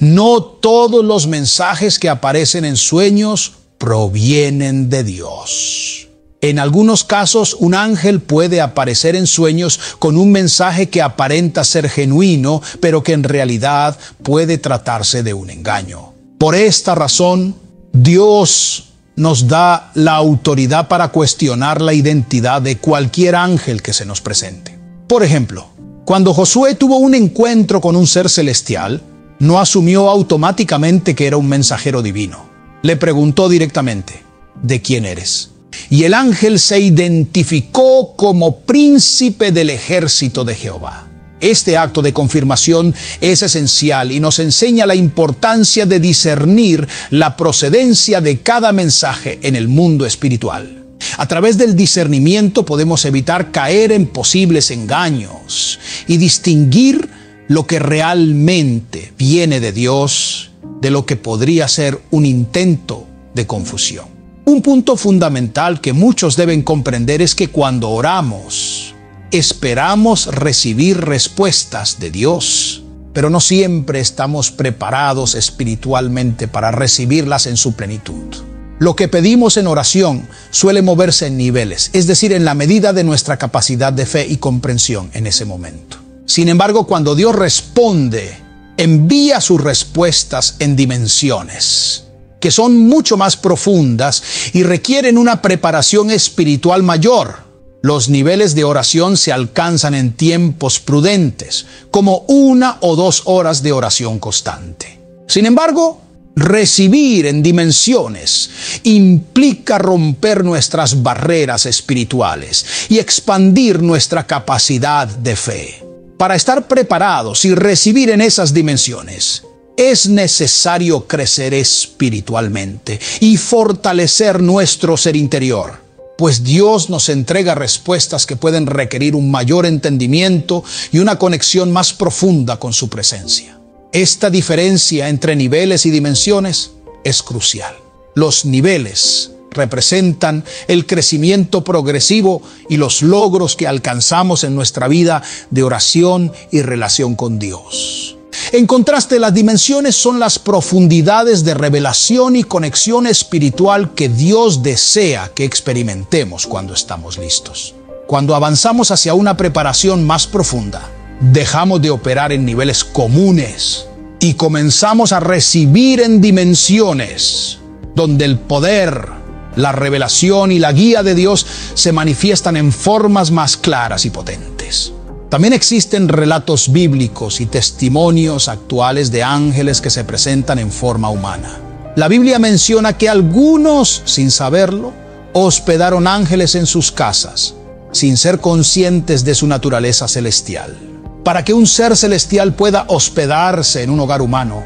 No todos los mensajes que aparecen en sueños provienen de Dios. En algunos casos, un ángel puede aparecer en sueños con un mensaje que aparenta ser genuino, pero que en realidad puede tratarse de un engaño. Por esta razón, Dios nos da la autoridad para cuestionar la identidad de cualquier ángel que se nos presente. Por ejemplo, cuando Josué tuvo un encuentro con un ser celestial, no asumió automáticamente que era un mensajero divino. Le preguntó directamente, ¿de quién eres? Y el ángel se identificó como príncipe del ejército de Jehová. Este acto de confirmación es esencial y nos enseña la importancia de discernir la procedencia de cada mensaje en el mundo espiritual. A través del discernimiento podemos evitar caer en posibles engaños y distinguir lo que realmente viene de Dios de lo que podría ser un intento de confusión. Un punto fundamental que muchos deben comprender es que cuando oramos, esperamos recibir respuestas de Dios, pero no siempre estamos preparados espiritualmente para recibirlas en su plenitud. Lo que pedimos en oración suele moverse en niveles, es decir, en la medida de nuestra capacidad de fe y comprensión en ese momento. Sin embargo, cuando Dios responde, envía sus respuestas en dimensiones que son mucho más profundas y requieren una preparación espiritual mayor. Los niveles de oración se alcanzan en tiempos prudentes, como 1 o 2 horas de oración constante. Sin embargo, recibir en dimensiones implica romper nuestras barreras espirituales y expandir nuestra capacidad de fe. Para estar preparados y recibir en esas dimensiones, es necesario crecer espiritualmente y fortalecer nuestro ser interior, pues Dios nos entrega respuestas que pueden requerir un mayor entendimiento y una conexión más profunda con su presencia. Esta diferencia entre niveles y dimensiones es crucial. Los niveles representan el crecimiento progresivo y los logros que alcanzamos en nuestra vida de oración y relación con Dios. En contraste, las dimensiones son las profundidades de revelación y conexión espiritual que Dios desea que experimentemos cuando estamos listos. Cuando avanzamos hacia una preparación más profunda, dejamos de operar en niveles comunes y comenzamos a recibir en dimensiones donde el poder, la revelación y la guía de Dios se manifiestan en formas más claras y potentes. También existen relatos bíblicos y testimonios actuales de ángeles que se presentan en forma humana. La Biblia menciona que algunos, sin saberlo, hospedaron ángeles en sus casas, sin ser conscientes de su naturaleza celestial. Para que un ser celestial pueda hospedarse en un hogar humano,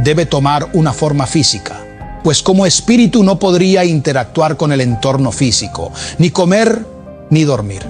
debe tomar una forma física, pues como espíritu no podría interactuar con el entorno físico, ni comer ni dormir.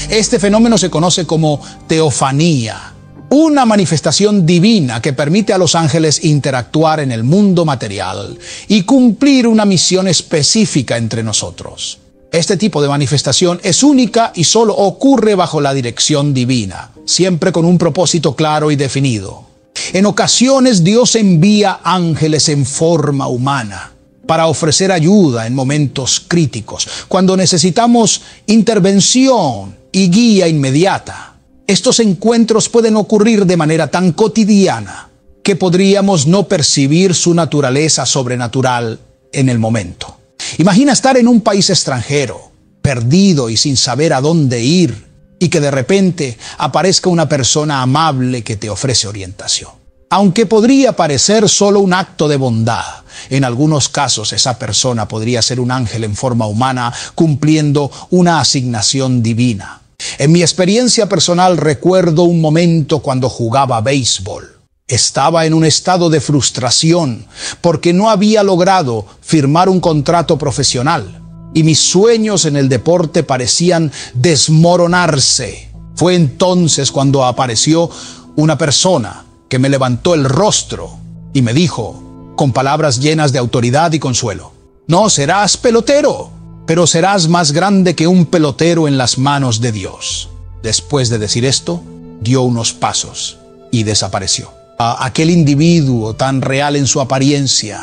Este fenómeno se conoce como teofanía, una manifestación divina que permite a los ángeles interactuar en el mundo material y cumplir una misión específica entre nosotros. Este tipo de manifestación es única y solo ocurre bajo la dirección divina, siempre con un propósito claro y definido. En ocasiones Dios envía ángeles en forma humana para ofrecer ayuda en momentos críticos, cuando necesitamos intervención y guía inmediata. Estos encuentros pueden ocurrir de manera tan cotidiana que podríamos no percibir su naturaleza sobrenatural en el momento. Imagina estar en un país extranjero, perdido y sin saber a dónde ir, y que de repente aparezca una persona amable que te ofrece orientación. Aunque podría parecer solo un acto de bondad, en algunos casos esa persona podría ser un ángel en forma humana cumpliendo una asignación divina. En mi experiencia personal recuerdo un momento cuando jugaba béisbol. Estaba en un estado de frustración porque no había logrado firmar un contrato profesional y mis sueños en el deporte parecían desmoronarse. Fue entonces cuando apareció una persona que me levantó el rostro y me dijo: con palabras llenas de autoridad y consuelo. No serás pelotero, pero serás más grande que un pelotero en las manos de Dios. Después de decir esto, dio unos pasos y desapareció. Aquel individuo tan real en su apariencia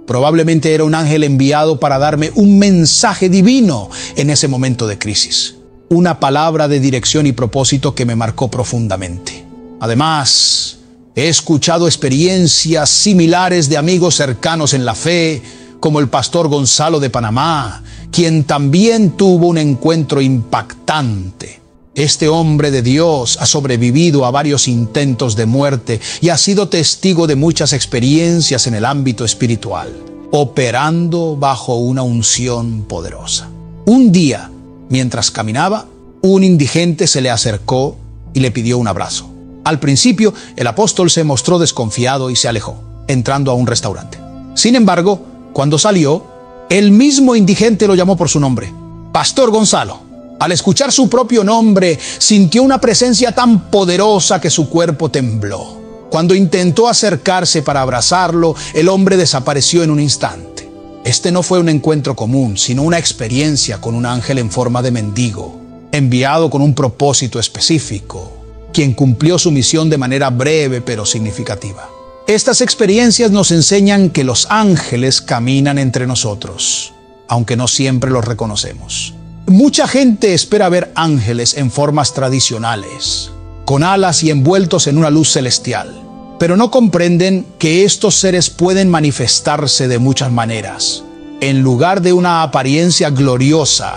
probablemente era un ángel enviado para darme un mensaje divino en ese momento de crisis. Una palabra de dirección y propósito que me marcó profundamente. Además, he escuchado experiencias similares de amigos cercanos en la fe, como el pastor Gonzalo de Panamá, quien también tuvo un encuentro impactante. Este hombre de Dios ha sobrevivido a varios intentos de muerte y ha sido testigo de muchas experiencias en el ámbito espiritual, operando bajo una unción poderosa. Un día, mientras caminaba, un indigente se le acercó y le pidió un abrazo. Al principio, el apóstol se mostró desconfiado y se alejó, entrando a un restaurante. Sin embargo, cuando salió, el mismo indigente lo llamó por su nombre, Pastor Gonzalo. Al escuchar su propio nombre, sintió una presencia tan poderosa que su cuerpo tembló. Cuando intentó acercarse para abrazarlo, el hombre desapareció en un instante. Este no fue un encuentro común, sino una experiencia con un ángel en forma de mendigo, enviado con un propósito específico, quien cumplió su misión de manera breve pero significativa. Estas experiencias nos enseñan que los ángeles caminan entre nosotros, aunque no siempre los reconocemos. Mucha gente espera ver ángeles en formas tradicionales, con alas y envueltos en una luz celestial, pero no comprenden que estos seres pueden manifestarse de muchas maneras. En lugar de una apariencia gloriosa,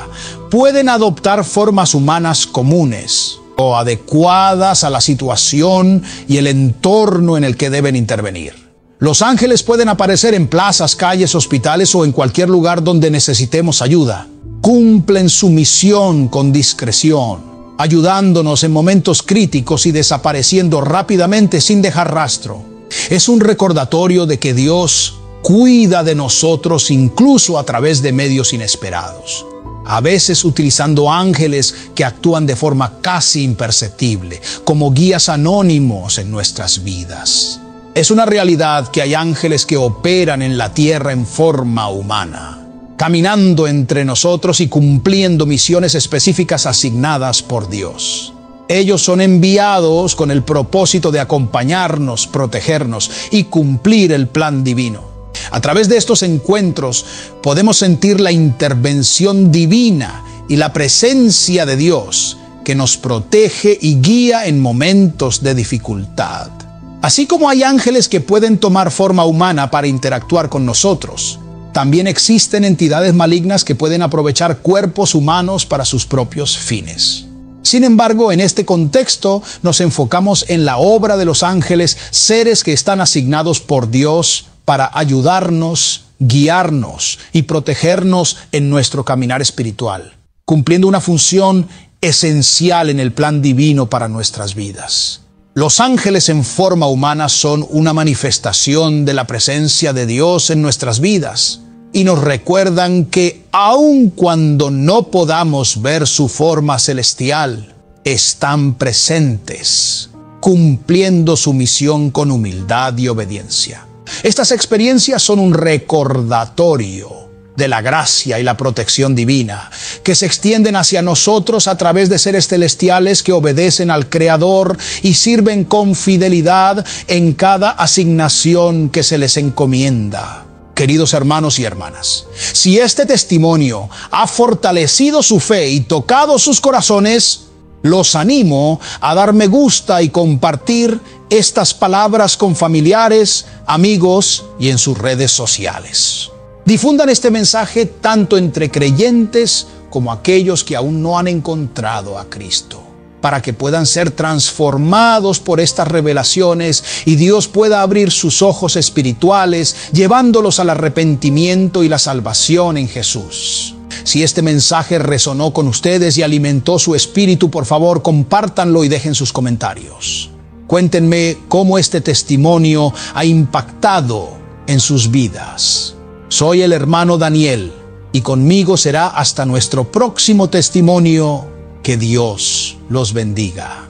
pueden adoptar formas humanas comunes o adecuadas a la situación y el entorno en el que deben intervenir. Los ángeles pueden aparecer en plazas, calles, hospitales o en cualquier lugar donde necesitemos ayuda. Cumplen su misión con discreción, ayudándonos en momentos críticos y desapareciendo rápidamente sin dejar rastro. Es un recordatorio de que Dios cuida de nosotros incluso a través de medios inesperados, a veces utilizando ángeles que actúan de forma casi imperceptible, como guías anónimos en nuestras vidas. Es una realidad que hay ángeles que operan en la tierra en forma humana, caminando entre nosotros y cumpliendo misiones específicas asignadas por Dios. Ellos son enviados con el propósito de acompañarnos, protegernos y cumplir el plan divino. A través de estos encuentros podemos sentir la intervención divina y la presencia de Dios que nos protege y guía en momentos de dificultad. Así como hay ángeles que pueden tomar forma humana para interactuar con nosotros, también existen entidades malignas que pueden aprovechar cuerpos humanos para sus propios fines. Sin embargo, en este contexto nos enfocamos en la obra de los ángeles, seres que están asignados por Dios para ayudarnos, guiarnos y protegernos en nuestro caminar espiritual, cumpliendo una función esencial en el plan divino para nuestras vidas. Los ángeles en forma humana son una manifestación de la presencia de Dios en nuestras vidas y nos recuerdan que aun cuando no podamos ver su forma celestial, están presentes, cumpliendo su misión con humildad y obediencia. Estas experiencias son un recordatorio de la gracia y la protección divina, que se extienden hacia nosotros a través de seres celestiales que obedecen al Creador y sirven con fidelidad en cada asignación que se les encomienda. Queridos hermanos y hermanas, si este testimonio ha fortalecido su fe y tocado sus corazones, los animo a dar me gusta y compartir estas palabras con familiares, amigos y en sus redes sociales. Difundan este mensaje tanto entre creyentes como aquellos que aún no han encontrado a Cristo, para que puedan ser transformados por estas revelaciones y Dios pueda abrir sus ojos espirituales, llevándolos al arrepentimiento y la salvación en Jesús. Si este mensaje resonó con ustedes y alimentó su espíritu, por favor, compártanlo y dejen sus comentarios. Cuéntenme cómo este testimonio ha impactado en sus vidas. Soy el hermano Daniel y conmigo será hasta nuestro próximo testimonio. Que Dios los bendiga.